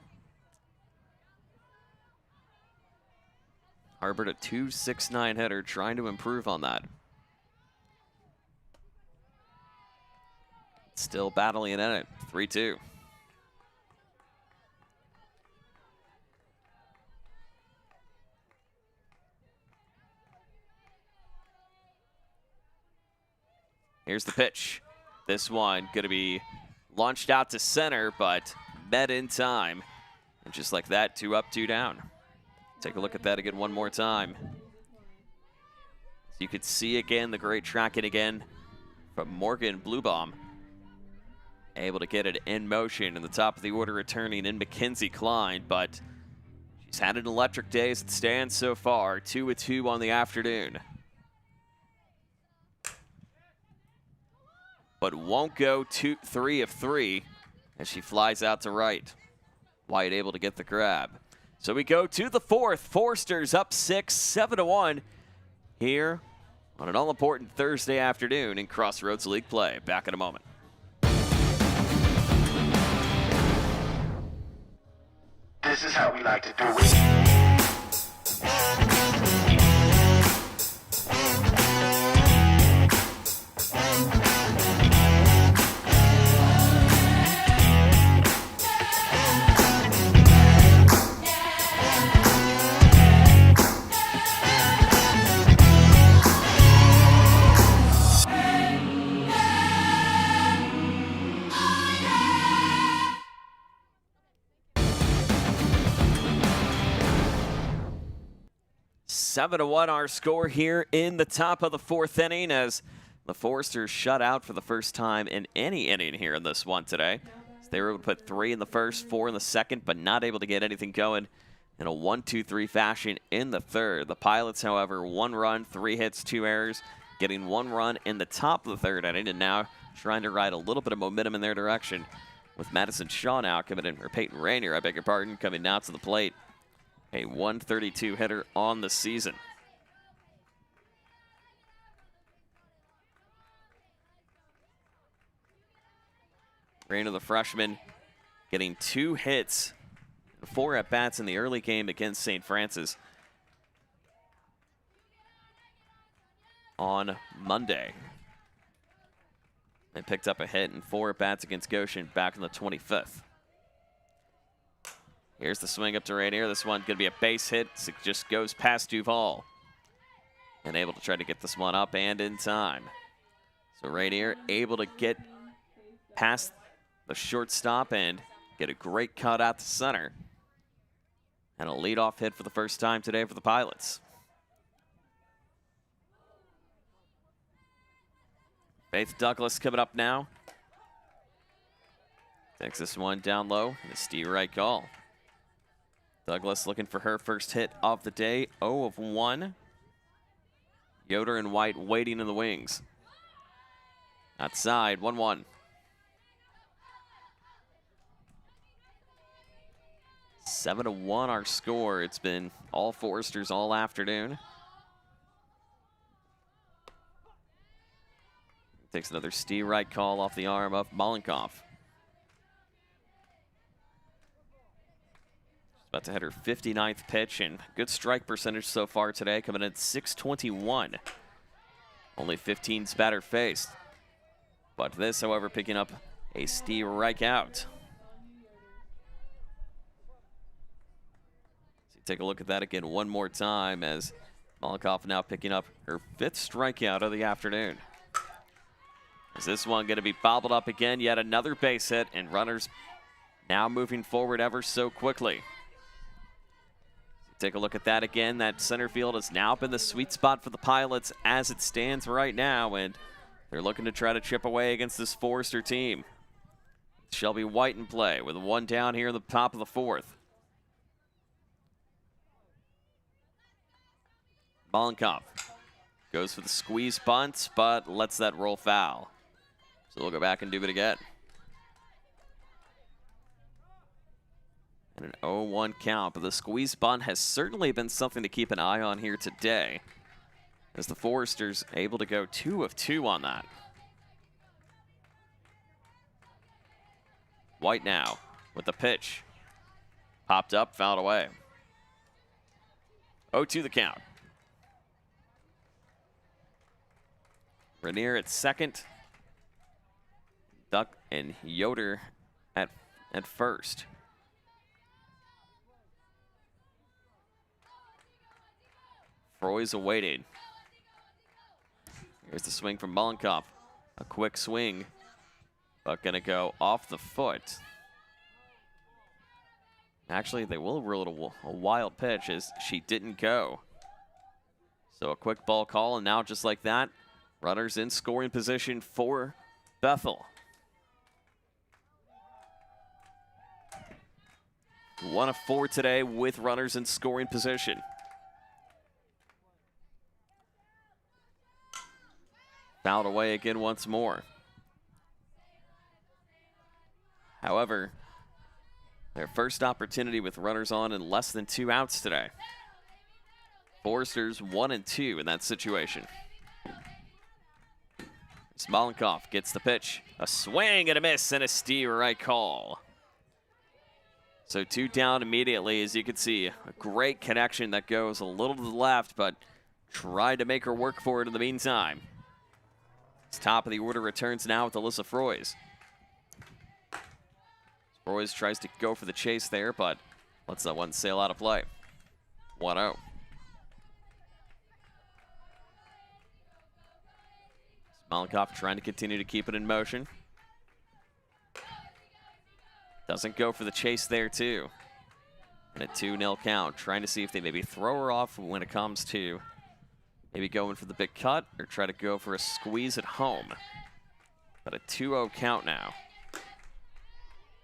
Harbored a 2.69 hitter, trying to improve on that. Still battling in it, 3-2. Here's the pitch. This one going to be launched out to center, but met in time. And just like that, 2 up, 2 down. Take a look at that again one more time. So you could see again the great tracking again from Morgan Bluebaum. Able to get it in motion in the top of the order, returning in Mackenzie Klein, but she's had an electric day as it stands so far. 2-2 on the afternoon. But won't go 3 of 3 as she flies out to right. White able to get the grab. So we go to the fourth. Forster's up 6, 7-1 here on an all-important Thursday afternoon in Crossroads League play. Back in a moment. This is how we like to do it. 7-1 our score here in the top of the fourth inning as the Foresters shut out for the first time in any inning here in this one today. So they were able to put 3 in the first, 4 in the second, but not able to get anything going in a 1-2-3 fashion in the third. The Pilots, however, 1 run, 3 hits, 2 errors, getting 1 run in the top of the third inning, and now trying to ride a little bit of momentum in their direction with Madison Shaw now coming in, or Peyton Rainier, I beg your pardon, coming now to the plate. A 132 hitter on the season. Rainier, the freshman, getting 2 hits, 4 at-bats in the early game against St. Francis on Monday. They picked up a hit and 4 at-bats against Goshen back on the 25th. Here's the swing up to Rainier. This one going to be a base hit. It just goes past Duval. And able to try to get this one up and in time. So Rainier able to get past the shortstop and get a great cut out to center. And a leadoff hit for the first time today for the Pilots. Faith Douglas coming up now. Takes this one down low. And a steer right call. Douglas looking for her first hit of the day, 0 of 1. Yoder and White waiting in the wings. Outside, 1-1. 7-1 our score. It's been all Foresters all afternoon. Takes another steer right call off the arm of Molenkoff. About to hit her 59th pitch, and good strike percentage so far today, coming in at .621. Only 15 batter faced. But this, however, picking up a strikeout. So take a look at that again one more time as Molenkoff now picking up her 5th strikeout of the afternoon. Is this one going to be bobbled up again? Yet another base hit, and runners now moving forward ever so quickly. Take a look at that again. That center field has now been the sweet spot for the Pilots as it stands right now, and they're looking to try to chip away against this Forester team. Shelby White in play with one down here in the top of the fourth. Mollenkopf goes for the squeeze bunt, but lets that roll foul. So we'll go back and do it again. And an 0-1 count, but the squeeze bunt has certainly been something to keep an eye on here today, as the Foresters able to go 2 of 2 on that. White now with the pitch. Popped up, fouled away. 0-2 the count. Rainier at second. Duck and Yoder at first. Froy's awaited. Here's the swing from Mollenkopf. A quick swing, but gonna go off the foot. Actually, they will rule a wild pitch as she didn't go. So a quick ball call, and now just like that, runners in scoring position for Bethel. 1 of 4 today with runners in scoring position. Fouled away again once more. However, their first opportunity with runners on and less than 2 outs today. Foresters 1 and 2 in that situation. Mollenkopf gets the pitch. A swing and a miss and a steer right call. So 2 down immediately, as you can see. A great connection that goes a little to the left, but tried to make her work for it in the meantime. Top of the order returns now with Alyssa Froys. Froys tries to go for the chase there, but lets that one sail out of play. 1-0. Mollenkopf trying to continue to keep it in motion. Doesn't go for the chase there, too. And a 2-0 count, trying to see if they maybe throw her off when it comes to maybe going for the big cut or try to go for a squeeze at home. But a 2-0 count now.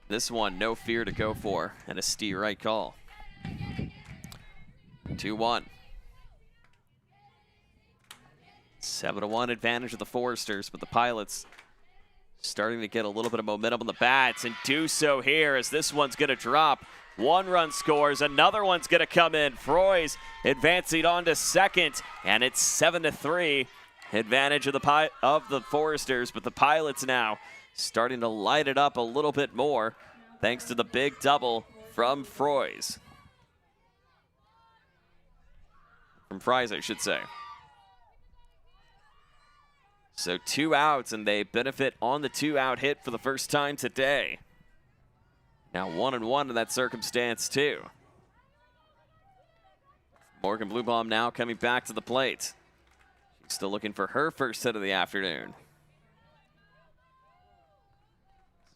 This one, no fear to go for, and a steer right call. 2-1. 7-1 advantage of the Foresters, but the Pilots starting to get a little bit of momentum on the bats, and do so here as this one's going to drop. 1 run scores, another one's going to come in. Froys advancing on to second, and it's 7-3. Advantage of the Foresters, but the Pilots now starting to light it up a little bit more thanks to the big double from Froys. From Fries, I should say. So 2 outs, and they benefit on the 2-out hit for the first time today. Now 1-1 in that circumstance, too. Morgan Bluebaum now coming back to the plate. She's still looking for her first hit of the afternoon.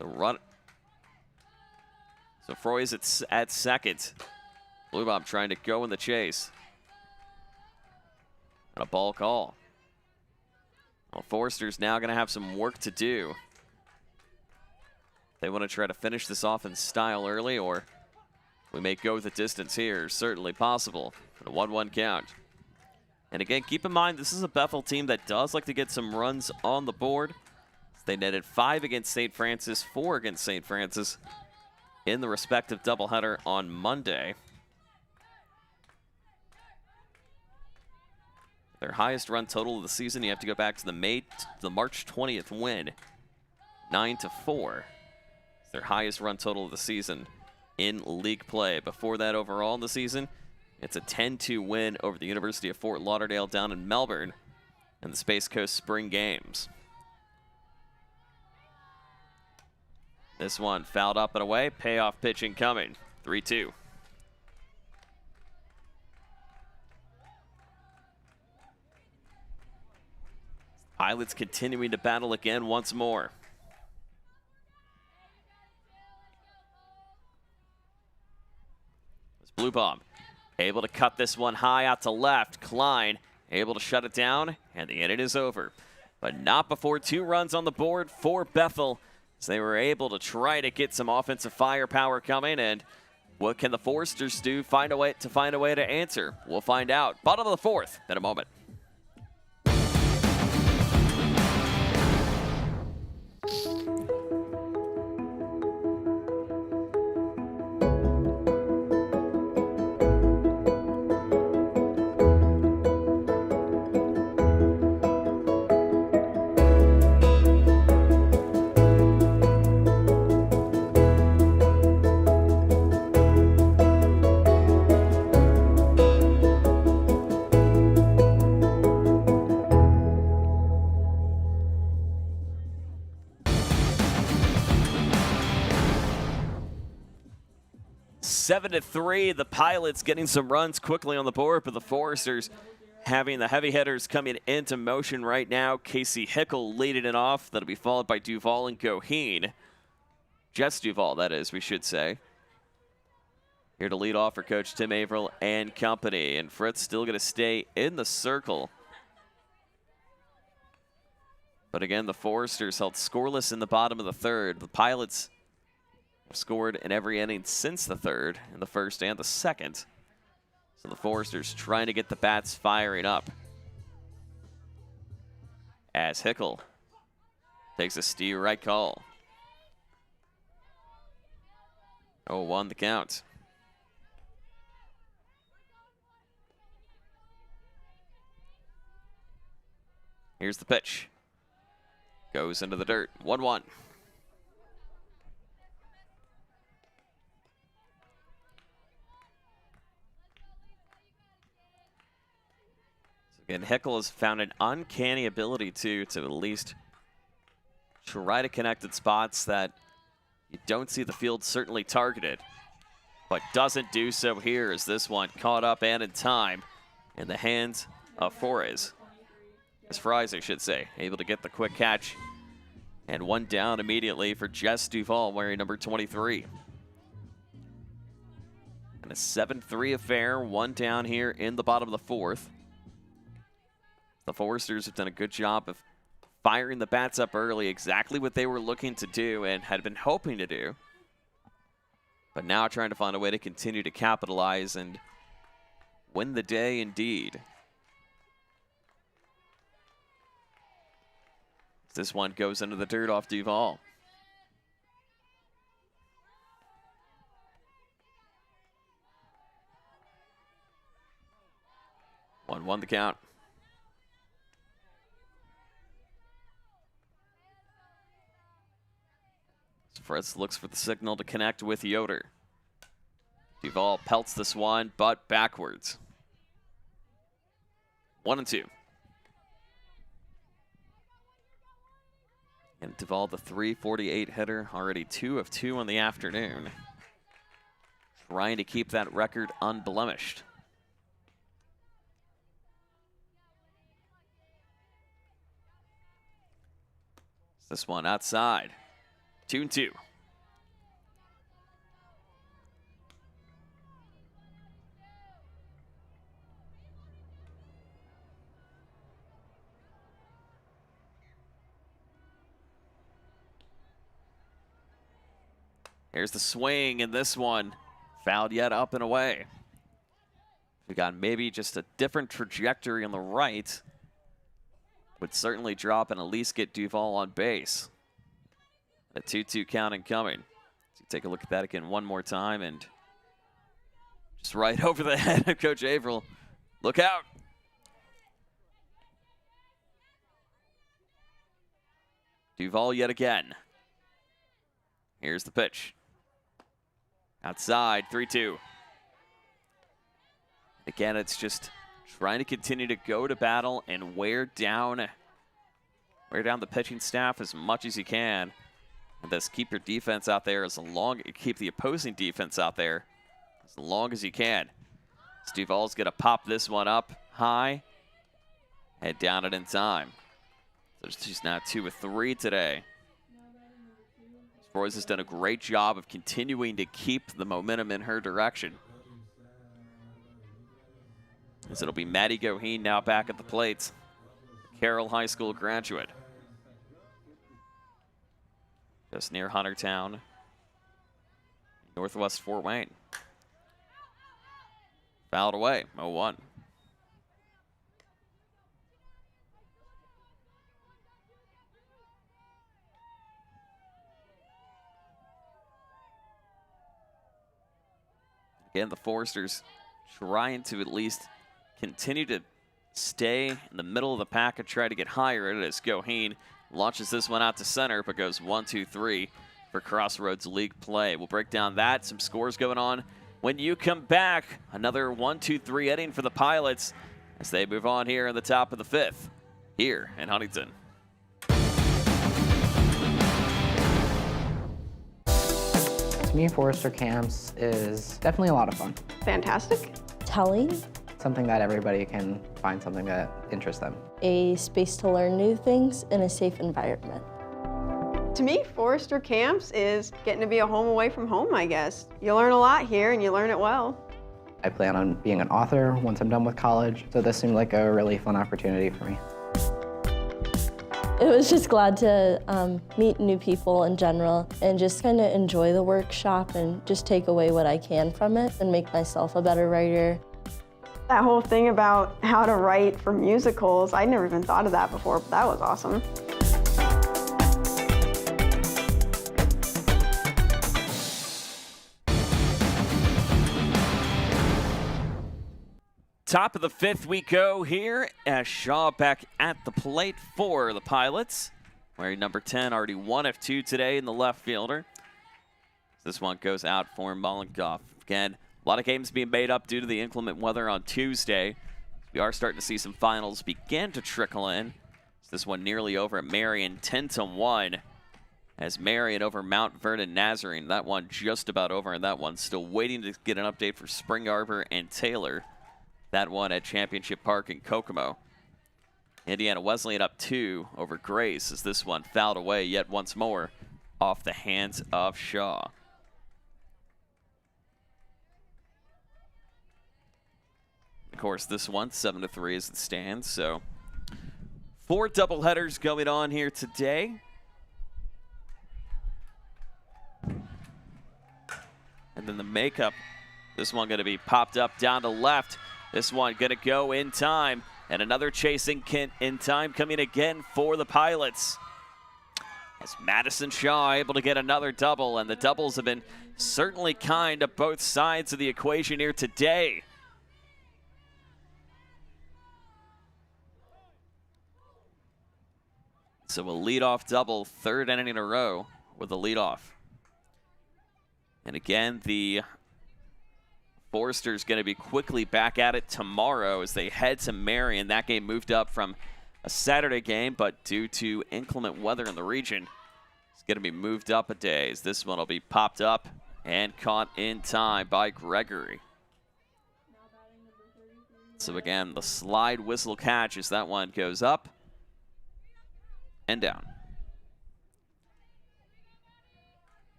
So Froy's at second. Bluebaum trying to go in the chase. And a ball call. Well, Forester's now going to have some work to do. They want to try to finish this off in style early, or we may go the distance here. Certainly possible. A 1-1 count. And again, keep in mind, this is a Bethel team that does like to get some runs on the board. They netted 5 against St. Francis, 4 against St. Francis in the respective doubleheader on Monday. Their highest run total of the season, you have to go back to the March 20th win, 9-4. It's their highest run total of the season in league play. Before that, overall in the season, it's a 10-2 win over the University of Fort Lauderdale down in Melbourne in the Space Coast Spring Games. This one fouled up and away. Payoff pitching coming. 3-2. Pilots continuing to battle again once more. It's Blue Bomb able to cut this one high out to left. Klein able to shut it down, and the inning is over. But not before 2 runs on the board for Bethel, as they were able to try to get some offensive firepower coming. And what can the Foresters do? Find a way to answer. We'll find out. Bottom of the 4th in a moment. Seven to 3, the Pilots getting some runs quickly on the board, but the Foresters having the heavy hitters coming into motion right now. Casey Hickle leading it off. That'll be followed by Duval and Goheen. Jess Duval, that is, we should say. Here to lead off for Coach Tim Averill and company. And Fritz still going to stay in the circle. But again, the Foresters held scoreless in the bottom of the 3rd. The Pilots scored in every inning since the 3rd, in the 1st and the 2nd. So the Foresters trying to get the bats firing up. As Hickle takes a steer right call. 0-1 the count. Here's the pitch. Goes into the dirt. 1-1. And Hickle has found an uncanny ability to at least try to connect at spots that you don't see the field certainly targeted, but doesn't do so here as this one caught up and in time in the hands of Fries, I should say, able to get the quick catch. And one down immediately for Jess Duval wearing number 23. And a 7-3 affair, one down here in the bottom of the 4th. The Foresters have done a good job of firing the bats up early, exactly what they were looking to do and had been hoping to do. But now trying to find a way to continue to capitalize and win the day indeed. This one goes into the dirt off Duval. One the count. Fritz looks for the signal to connect with Yoder. Duval pelts this one, but backwards. 1-2. And Duval, the .348 hitter, already 2 of 2 on the afternoon. Trying to keep that record unblemished. This one outside. 2-2. Here's the swing, and this one fouled yet up and away. We got maybe just a different trajectory on the right. Would certainly drop and at least get Duval on base. A 2-2 count incoming. So take a look at that again one more time, and just right over the head of Coach Averill. Look out. Duval yet again. Here's the pitch. Outside, 3-2. Again, it's just trying to continue to go to battle and wear down the pitching staff as much as you can. And thus keep your defense out there keep the opposing defense out there as long as you can. Duval's gonna pop this one up high and down it in time. She's now 2 of 3 today. Royce has done a great job of continuing to keep the momentum in her direction. As it'll be Maddie Goheen now back at the plate. Carroll High School graduate. Just near Huntington, Northwest Fort Wayne. Fouled away, 0-1. Again, the Foresters trying to at least continue to stay in the middle of the pack and try to get higher at it as Goheen launches this one out to center, but goes 1-2-3 for Crossroads League play. We'll break down that, some scores going on. When you come back, another 1-2-3 inning for the Pilots as they move on here in the top of the 5th here in Huntington. To me, Forester Camps is definitely a lot of fun. Fantastic. Telling. Something that everybody can find something that interests them. A space to learn new things in a safe environment. To me, Forester Camps is getting to be a home away from home, I guess. You learn a lot here and you learn it well. I plan on being an author once I'm done with college, so this seemed like a really fun opportunity for me. It was just glad to meet new people in general and just kind of enjoy the workshop and just take away what I can from it and make myself a better writer. That whole thing about how to write for musicals, I never even thought of that before, but that was awesome. Top of the 5th we go here as Shaw back at the plate for the Pilots. Wearing number 10, already 1 of 2 today in the left fielder. This one goes out for Mollenkoff. Again, a lot of games being made up due to the inclement weather on Tuesday. We are starting to see some finals begin to trickle in. This one nearly over at Marion, 10-1. As Marion over Mount Vernon Nazarene. That one just about over, and that one still waiting to get an update for Spring Arbor and Taylor. That one at Championship Park in Kokomo. Indiana Wesleyan up 2 over Grace as this one fouled away yet once more off the hands of Shaw. Of course, this one 7-3 as it stands. So 4 doubleheaders going on here today. And then the makeup, this one going to be popped up down to left. This one going to go in time. And another chasing in time coming again for the Pilots. As Madison Shaw able to get another double. And the doubles have been certainly kind to both sides of the equation here today. So a leadoff double, 3rd inning in a row with a leadoff. And again, the Foresters going to be quickly back at it tomorrow as they head to Marion. That game moved up from a Saturday game, but due to inclement weather in the region, it's going to be moved up a day as this one will be popped up and caught in time by Gregory. So again, the slide whistle catch as that one goes up and down.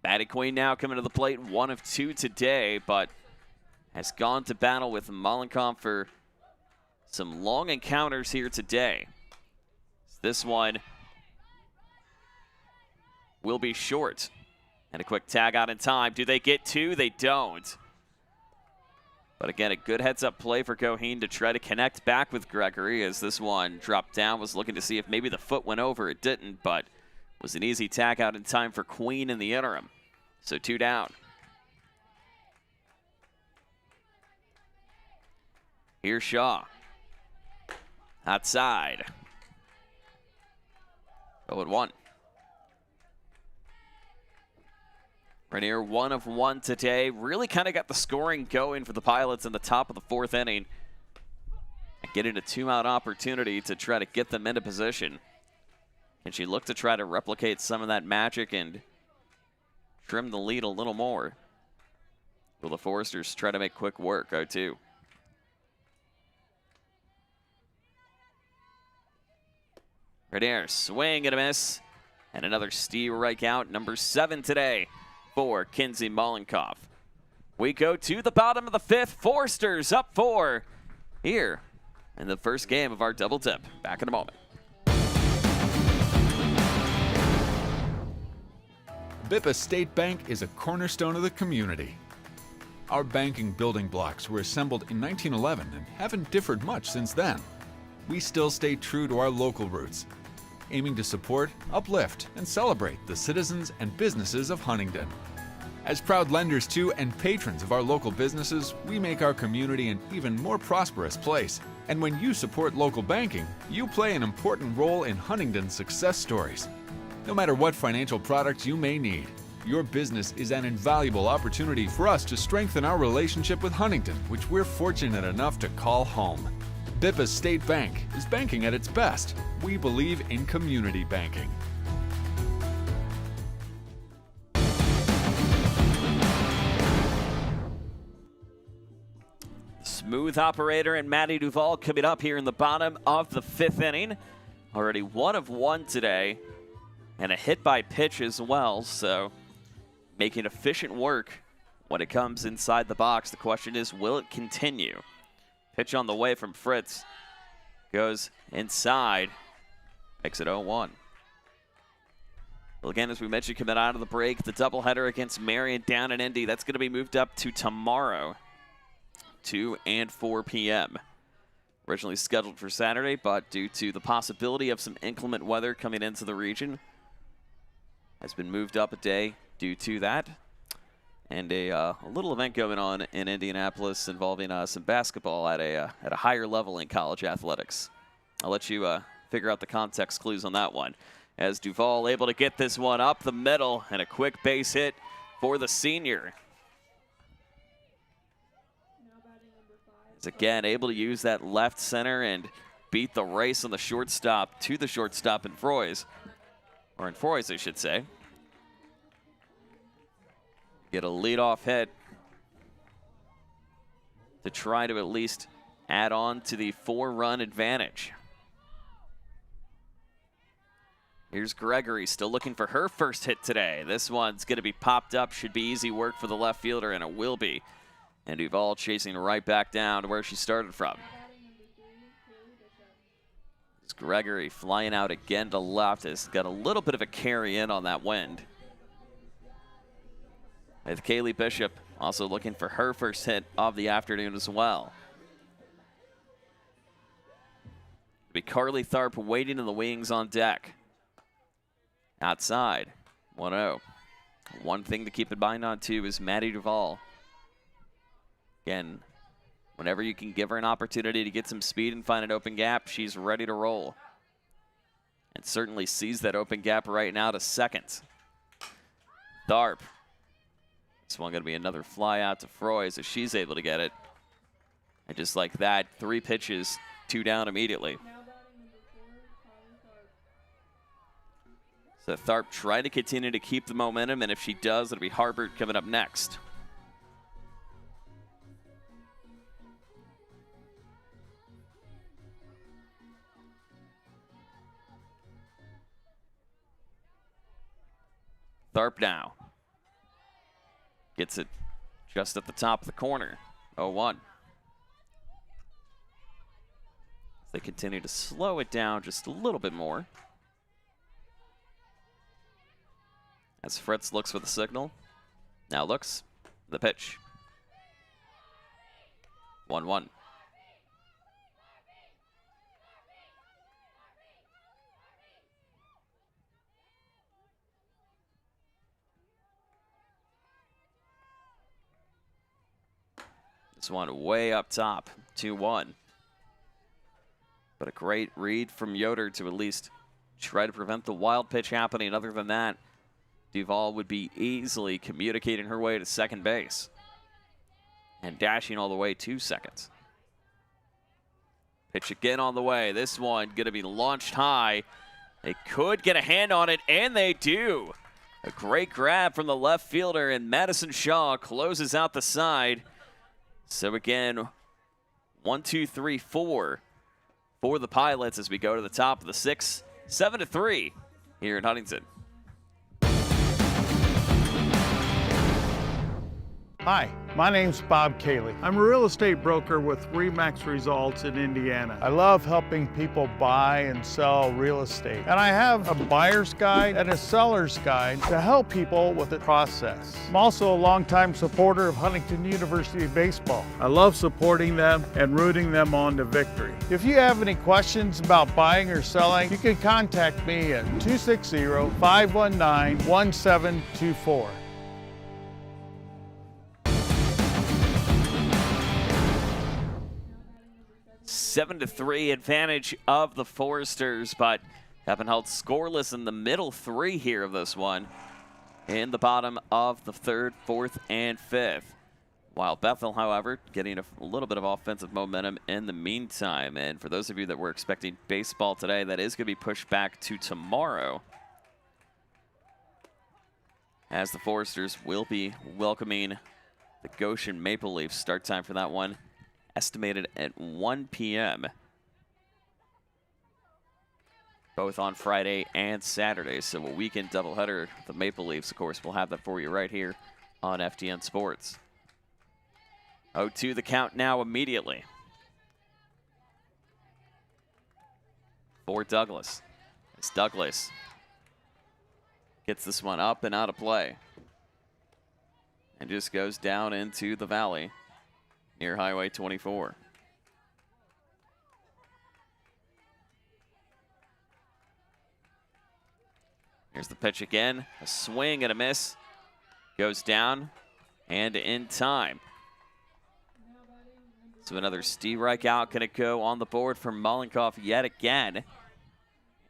Batty Queen now coming to the plate, 1 of 2 today, but has gone to battle with Mollenkoff for some long encounters here today. This one will be short. And a quick tag out in time. Do they get 2? They don't. But again, a good heads-up play for Goheen to try to connect back with Gregory as this one dropped down. Was looking to see if maybe the foot went over. It didn't, but was an easy tag out in time for Queen in the interim. So 2 down. Here's Shaw. Outside. 0-1. Rainier 1 of 1 today. Really kind of got the scoring going for the Pilots in the top of the 4th inning. And getting a 2-out opportunity to try to get them into position. Can she look to try to replicate some of that magic and trim the lead a little more? Will the Foresters try to make quick work? 0-2. Renier, swing and a miss. And another strike out, number 7 today for Kinsey Mollenkoff. We go to the bottom of the 5th. Forster's up 4 here in the first game of our double dip. Back in a moment. Bethel State Bank is a cornerstone of the community. Our banking building blocks were assembled in 1911 and haven't differed much since then. We still stay true to our local roots, aiming to support, uplift, and celebrate the citizens and businesses of Huntington. As proud lenders to and patrons of our local businesses, we make our community an even more prosperous place. And when you support local banking, you play an important role in Huntington's success stories. No matter what financial products you may need, your business is an invaluable opportunity for us to strengthen our relationship with Huntington, which we're fortunate enough to call home. Bethel State Bank is banking at its best. We believe in community banking. Smooth operator and Matty Duvall coming up here in the bottom of the 5th inning. Already 1 of 1 today, and a hit by pitch as well, so making efficient work when it comes inside the box. The question is, will it continue? Pitch on the way from Fritz. Goes inside. Makes it 0-1. Well, again, as we mentioned, coming out of the break, the doubleheader against Marion down in Indy, that's going to be moved up to tomorrow, 2 and 4 p.m. Originally scheduled for Saturday, but due to the possibility of some inclement weather coming into the region, has been moved up a day due to that. And a little event going on in Indianapolis involving some basketball at a higher level in college athletics. I'll let you figure out the context clues on that one. As Duvall able to get this one up the middle, and a quick base hit for the senior. Is again able to use that left center and beat the race on the shortstop to the shortstop in Froys. Or in Froys, I should say. Get a leadoff hit to try to at least add on to the 4-run advantage. Here's Gregory, still looking for her first hit today. This one's going to be popped up, should be easy work for the left fielder, and it will be. And Duvall chasing right back down to where she started from. It's Gregory flying out again to left. Has got a little bit of a carry in on that wind. With Kaylee Bishop also looking for her first hit of the afternoon as well. It'll be Carly Tharp waiting in the wings on deck. Outside, 1-0. One thing to keep in mind on too is Maddie Duvall. Again, whenever you can give her an opportunity to get some speed and find an open gap, she's ready to roll. And certainly sees that open gap right now to second. Tharp. This one going to be another fly out to Froys as she's able to get it. And just like that, 3 pitches, 2 down immediately. So Tharp trying to continue to keep the momentum, and if she does, it'll be Harbert coming up next. Tharp now. Gets it just at the top of the corner. 0-1. They continue to slow it down just a little bit more. As Fritz looks for the signal. Now looks. The pitch. 1-1. This one way up top, 2-1. But a great read from Yoder to at least try to prevent the wild pitch happening. Other than that, Duvall would be easily communicating her way to second base and dashing all the way to second. Pitch again on the way. This one going to be launched high. They could get a hand on it, and they do. A great grab from the left fielder, and Madison Shaw closes out the side. So again, 1, 2, 3, 4 for the Pilots as we go to the top of the 6th 7-3 here in Huntington. Hi, my name's Bob Cayley. I'm a real estate broker with RE/MAX Results in Indiana. I love helping people buy and sell real estate. And I have a buyer's guide and a seller's guide to help people with the process. I'm also a longtime supporter of Huntington University Baseball. I love supporting them and rooting them on to victory. If you have any questions about buying or selling, you can contact me at 260-519-1724. 7-3 advantage of the Foresters, but have been held scoreless in the middle three here of this one in the bottom of the third, fourth, and fifth. While Bethel, however, getting a little bit of offensive momentum in the meantime. And for those of you that were expecting baseball today, that is going to be pushed back to tomorrow, as the Foresters will be welcoming the Goshen Maple Leafs. Start time for that one estimated at 1 p.m. both on Friday and Saturday. So a weekend doubleheader. The Maple Leafs, of course, will have that for you right here on FTN Sports. 0-2 the count now immediately for Douglas. As Douglas gets this one up and out of play and just goes down into the valley near Highway 24. Here's the pitch again. A swing and a miss. Goes down and in time. So another strikeout going to go on the board for Mollenkopf yet again.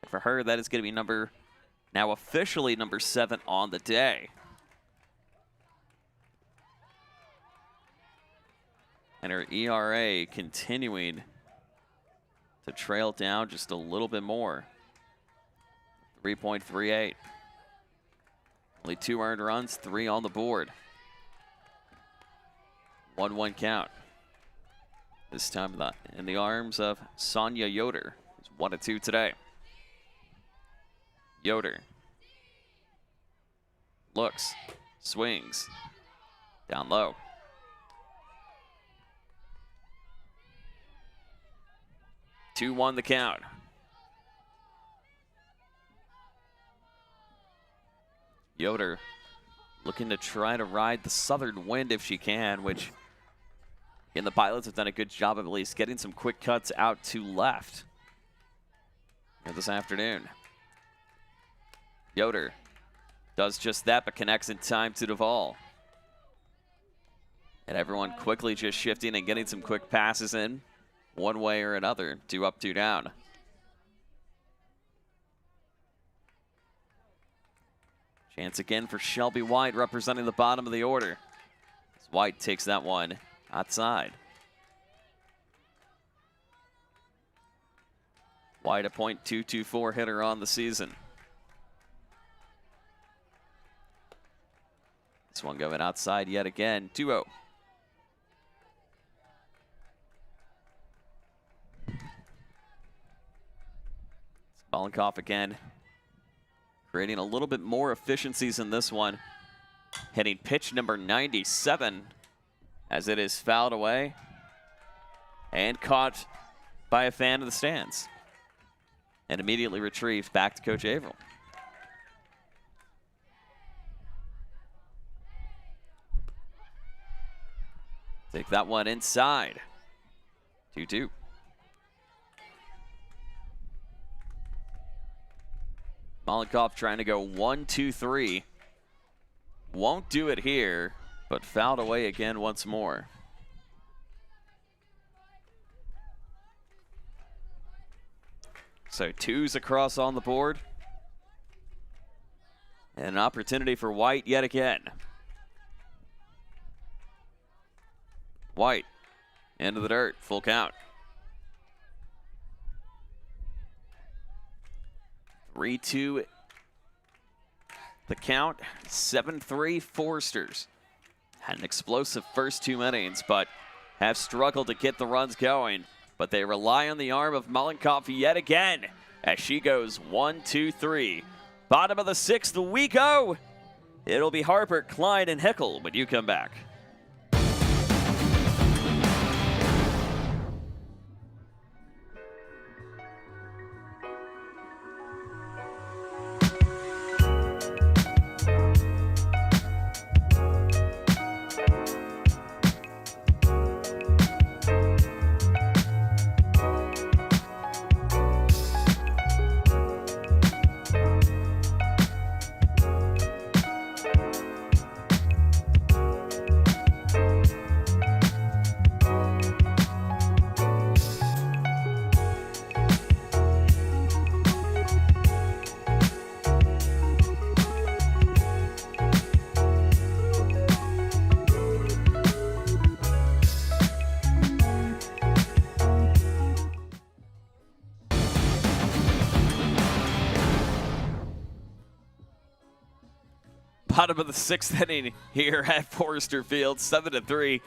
For her, that is going to be now officially number 7 on the day. And her ERA continuing to trail down just a little bit more. 3.38. Only 2 earned runs, 3 on the board. 1-1 count. This time in the arms of Sonia Yoder. It's 1-2 today. Yoder looks, swings, down low. 2-1 the count. Yoder looking to try to ride the southern wind if she can, which in the pilots have done a good job of at least getting some quick cuts out to left here this afternoon. Yoder does just that, but connects in time to Duvall. And everyone quickly just shifting and getting some quick passes in one way or another. 2 up, 2 down. Chance again for Shelby White representing the bottom of the order. As White takes that one outside. White a .224 hitter on the season. This one going outside yet again. 2-0. Mollenkopf again, creating a little bit more efficiencies in this one. Hitting pitch number 97 as it is fouled away and caught by a fan of the stands. And immediately retrieved back to Coach Averill. Take that one inside. 2-2. Mollenkopf trying to go 1-2-3. Won't do it here, but fouled away again once more. So 2s across on the board. And an opportunity for White yet again. White into the dirt, full count. 3-2 the count. 7-3 Foresters. Had an explosive first 2 innings, but have struggled to get the runs going. But they rely on the arm of Mollenkopf yet again as she goes 1, 2, 3. Bottom of the 6th we go. It'll be Harper, Klein, and Hickel when you come back. Bottom of the 6th inning here at Forrester Field, 7-3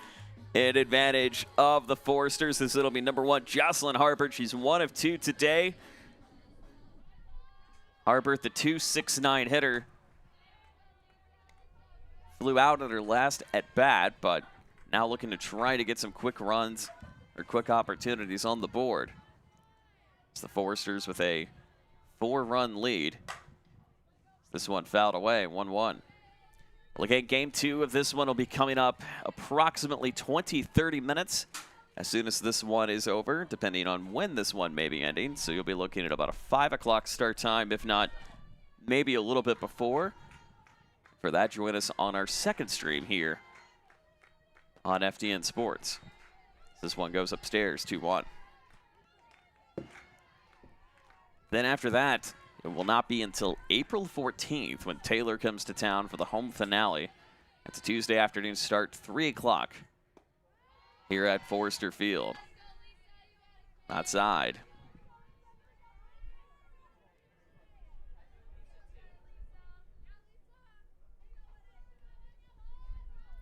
in advantage of the Forresters. This it'll be number 1, Jocelyn Harper. She's 1 of 2 today. Harper, the .269 hitter, flew out at her last at bat, but now looking to try to get some quick runs or quick opportunities on the board. It's the Forresters with a 4-run lead. This one fouled away, 1-1. Look at game 2 of this one will be coming up approximately 20-30 minutes as soon as this one is over, depending on when this one may be ending. So you'll be looking at about a 5 o'clock start time, if not maybe a little bit before. For that, join us on our second stream here on FDN Sports. This one goes upstairs, 2-1. Then after that, it will not be until April 14th when Taylor comes to town for the home finale. It's a Tuesday afternoon start, 3 o'clock here at Forrester Field. Outside.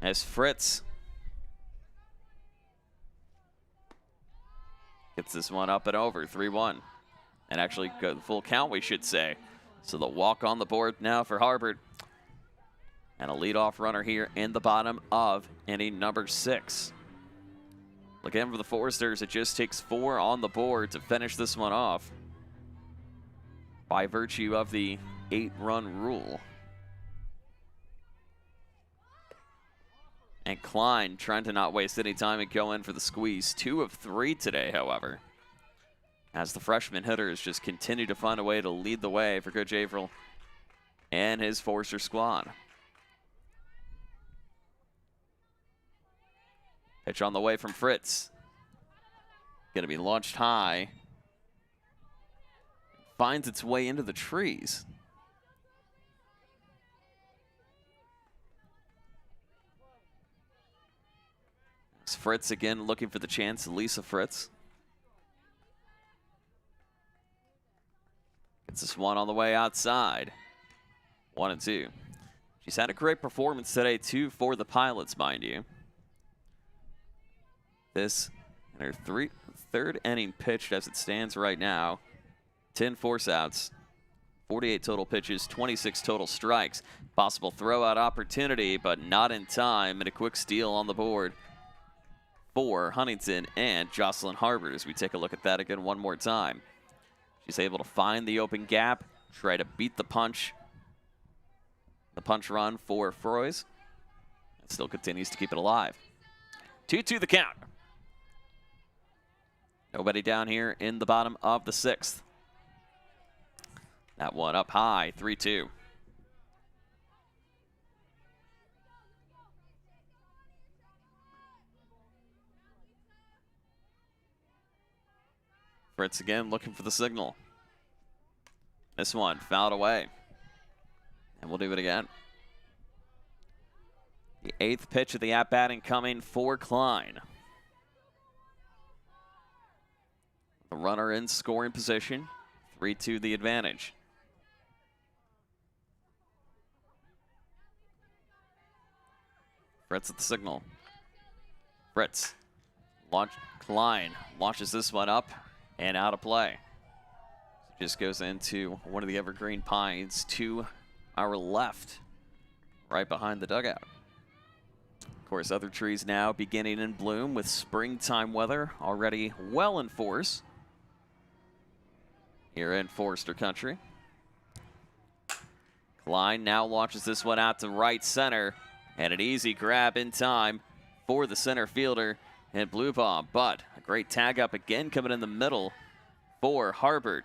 As Fritz gets this one up and over, 3-1. And actually, good full count, we should say. So the walk on the board now for Harvard. And a leadoff runner here in the bottom of inning number 6. Again, for the Forresters, it just takes 4 on the board to finish this one off by virtue of the 8-run rule. And Klein trying to not waste any time and go in for the squeeze. 2 of 3 today, however, as the freshman hitters just continue to find a way to lead the way for Coach Averill and his Forrester squad. Pitch on the way from Fritz. Going to be launched high. Finds its way into the trees. It's Fritz again looking for the chance. Lisa Fritz. Gets this one on the way outside. 1-2. She's had a great performance today, too, for the Pilots, mind you. This in her third inning pitched as it stands right now. 10 force outs, 48 total pitches, 26 total strikes. Possible throw-out opportunity, but not in time, and a quick steal on the board for Huntington and Jocelyn Harper as we take a look at that again one more time. She's able to find the open gap, try to beat the punch. The punch run for Froys. It still continues to keep it alive. 2-2 the count. Nobody down here in the bottom of the 6th. That one up high, 3-2. Fritz again looking for the signal. This one fouled away. And we'll do it again. The 8th pitch of the at-bat incoming for Klein. The runner in scoring position. 3-2 the advantage. Fritz at the signal. Fritz. Klein launches this one up and out of play. Just goes into one of the evergreen pines to our left, right behind the dugout. Of course, other trees now beginning in bloom with springtime weather already well in force here in Forester Country. Klein now launches this one out to right center, and an easy grab in time for the center fielder and Blue Bomb, but a great tag up again coming in the middle for Harbert.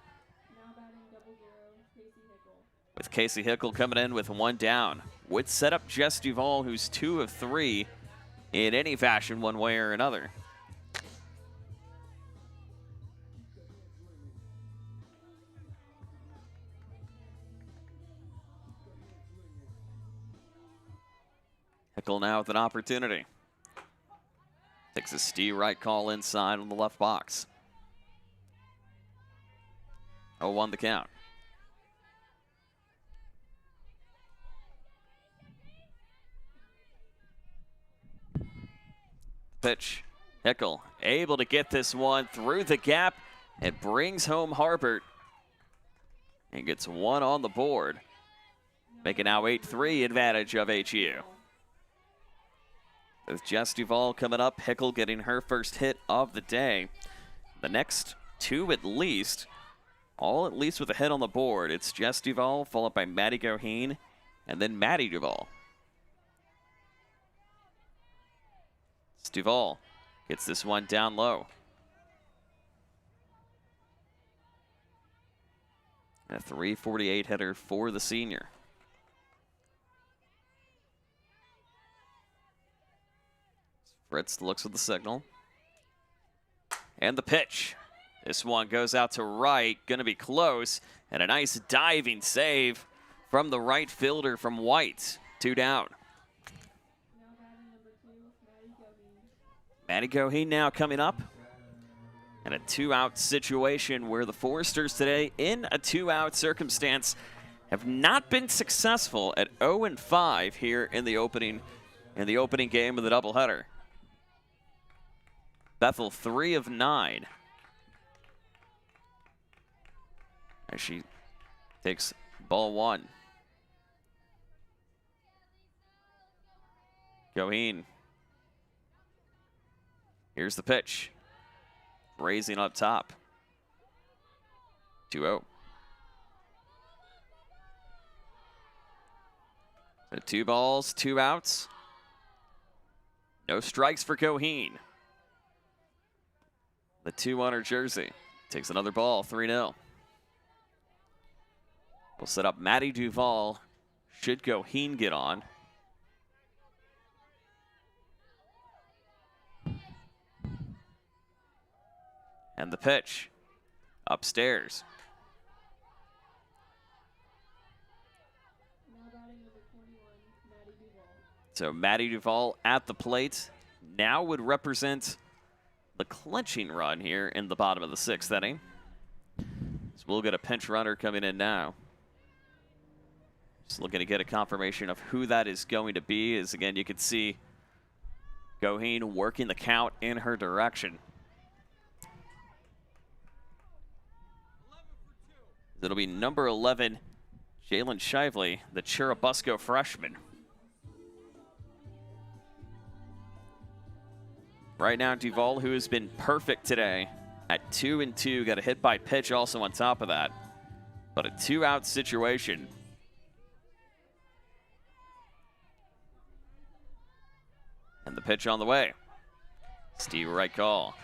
With Casey Hickle coming in with one down. Would set up Jess Duvall, who's 2 of 3 in any fashion, one way or another. Hickle now with an opportunity. Takes a steer right call inside on the left box. 0-1 the count. Pitch. Hickle able to get this one through the gap and brings home Harbert and gets one on the board, making now 8-3 advantage of HU. With Jess Duvall coming up, Hickle getting her first hit of the day. The next 2 at least, all at least with a hit on the board. It's Jess Duvall followed by Maddie Goheen and then Maddie Duvall. Duvall gets this one down low. A .348 hitter for the senior. Fritz looks at the signal. And the pitch. This one goes out to right, gonna be close, and a nice diving save from the right fielder from White. 2 down. Maddie Goheen now coming up. And a 2-out situation where the Foresters today, in a 2-out circumstance, have not been successful at 0-5 here in the opening game of the doubleheader. Bethel 3 of 9. As she takes ball 1. Goheen. Here's the pitch. Raising up top. 2-0. So 2 balls, 2 outs. No strikes for Goheen. The 2 on her jersey. Takes another ball, 3-0. We'll set up Maddie Duvall. Should Goheen get on. And the pitch upstairs. So Maddie Duvall at the plate now would represent the clinching run here in the bottom of the 6th inning. So we'll get a pinch runner coming in now. Just looking to get a confirmation of who that is going to be. As again, you can see Goheen working the count in her direction. It'll be number 11, Jalen Shively, the Churubusco freshman. Right now, Duvall, who has been perfect today at 2-2, got a hit by pitch also on top of that. But a 2-out situation. And the pitch on the way. Steve right call.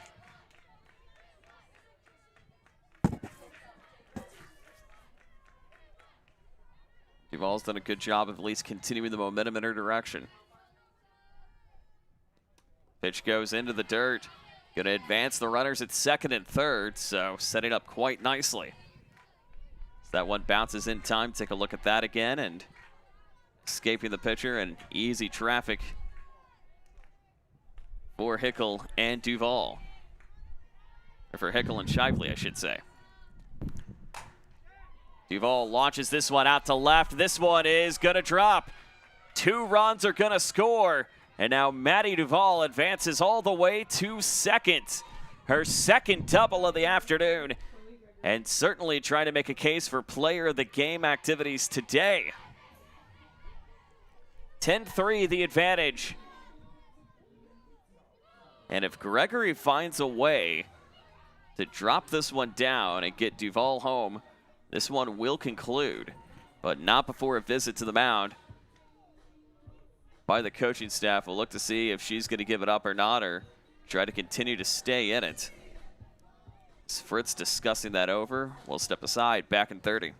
Duvall's done a good job of at least continuing the momentum in her direction. Pitch goes into the dirt. Going to advance the runners at 2nd and 3rd, so setting up quite nicely. So that one bounces in time. Take a look at that again, and escaping the pitcher and easy traffic for Hickle and Duvall. Or for Hickle and Shively, I should say. Duvall launches this one out to left. This one is going to drop. 2 runs are going to score. And now Maddie Duvall advances all the way to 2nd. Her 2nd double of the afternoon. and certainly trying to make a case for player of the game activities today. 10-3 the advantage. And if Gregory finds a way to drop this one down and get Duval home, this one will conclude, but not before a visit to the mound by the coaching staff. We'll look to see if she's going to give it up or not, or try to continue to stay in it. As Fritz discussing that over, we'll step aside, back in 30.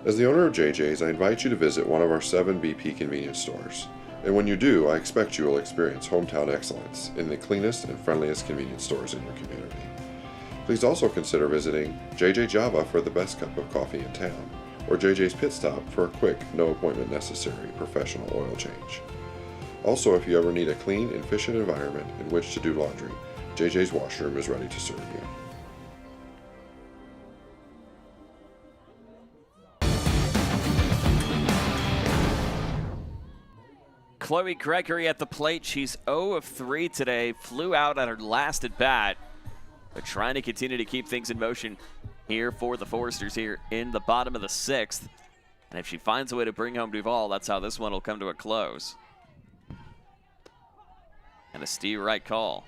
As the owner of JJ's, I invite you to visit one of our 7 BP convenience stores. And when you do, I expect you will experience hometown excellence in the cleanest and friendliest convenience stores in your community. Please also consider visiting JJ Java for the best cup of coffee in town, or JJ's Pit Stop for a quick, no appointment necessary professional oil change. Also, if you ever need a clean and efficient environment in which to do laundry, JJ's Washroom is ready to serve you. Chloe Gregory at the plate. She's 0 of 3 today. Flew out at her last at bat, but trying to continue to keep things in motion here for the Foresters here in the bottom of the 6th. And if she finds a way to bring home Duval, that's how this one will come to a close. And a Steve Wright call.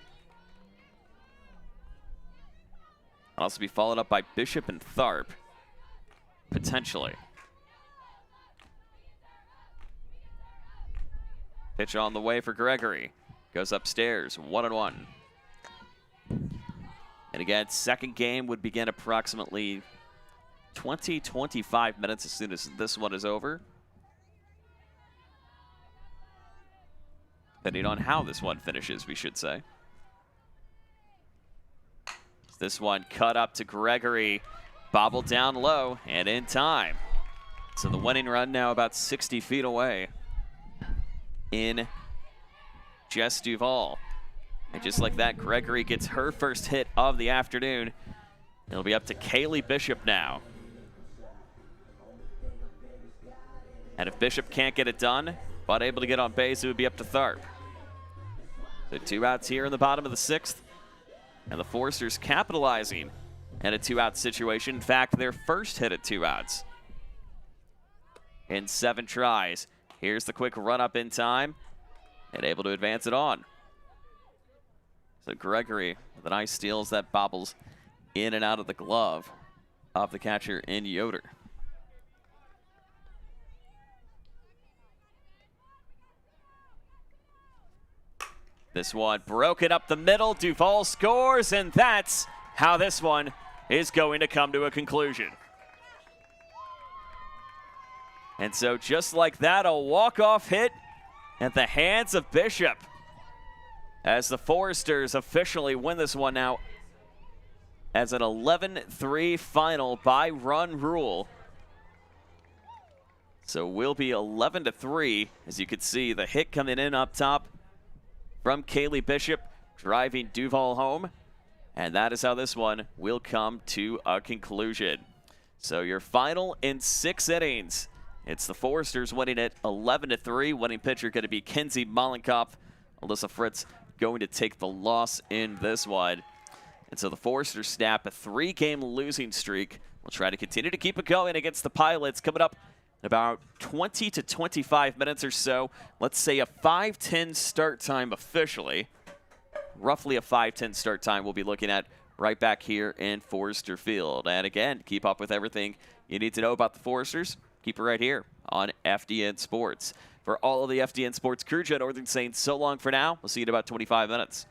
It'll also be followed up by Bishop and Tharp, potentially. Pitch on the way for Gregory. Goes upstairs, 1-1. And again, second game would begin approximately 20-25 minutes as soon as this one is over. Depending on how this one finishes, we should say. This one cut up to Gregory, bobbled down low and in time. So the winning run now about 60 feet away in Jess Duval. And just like that, Gregory gets her first hit of the afternoon. It'll be up to Kaylee Bishop now. And if Bishop can't get it done, but able to get on base, it would be up to Tharp. So 2 outs here in the bottom of the 6th. And the Foresters capitalizing at a 2-out situation. In fact, their first hit at 2 outs in 7 tries. Here's the quick run up in time and able to advance it on. So Gregory with a nice steals that bobbles in and out of the glove of the catcher in Yoder. This one broken up the middle. Duval scores, and that's how this one is going to come to a conclusion. And so just like that, a walk-off hit at the hands of Bishop as the Foresters officially win this one now as an 11-3 final by run rule. So we'll be 11-3, as you can see, the hit coming in up top from Kaylee Bishop, driving Duval home. And that is how this one will come to a conclusion. So your final in 6 innings. It's the Foresters winning it 11-3. Winning pitcher going to be Kenzie Mollenkopf. Alyssa Fritz going to take the loss in this one. And so the Foresters snap a 3-game losing streak. We'll try to continue to keep it going against the Pilots coming up in about 20 to 25 minutes or so. Let's say a 5:10 start time officially. Roughly a 5:10 start time we'll be looking at right back here in Forester Field. And again, keep up with everything you need to know about the Foresters. Keep it right here on FDN Sports. For all of the FDN Sports crew, Joe Northern saying so long for now. We'll see you in about 25 minutes.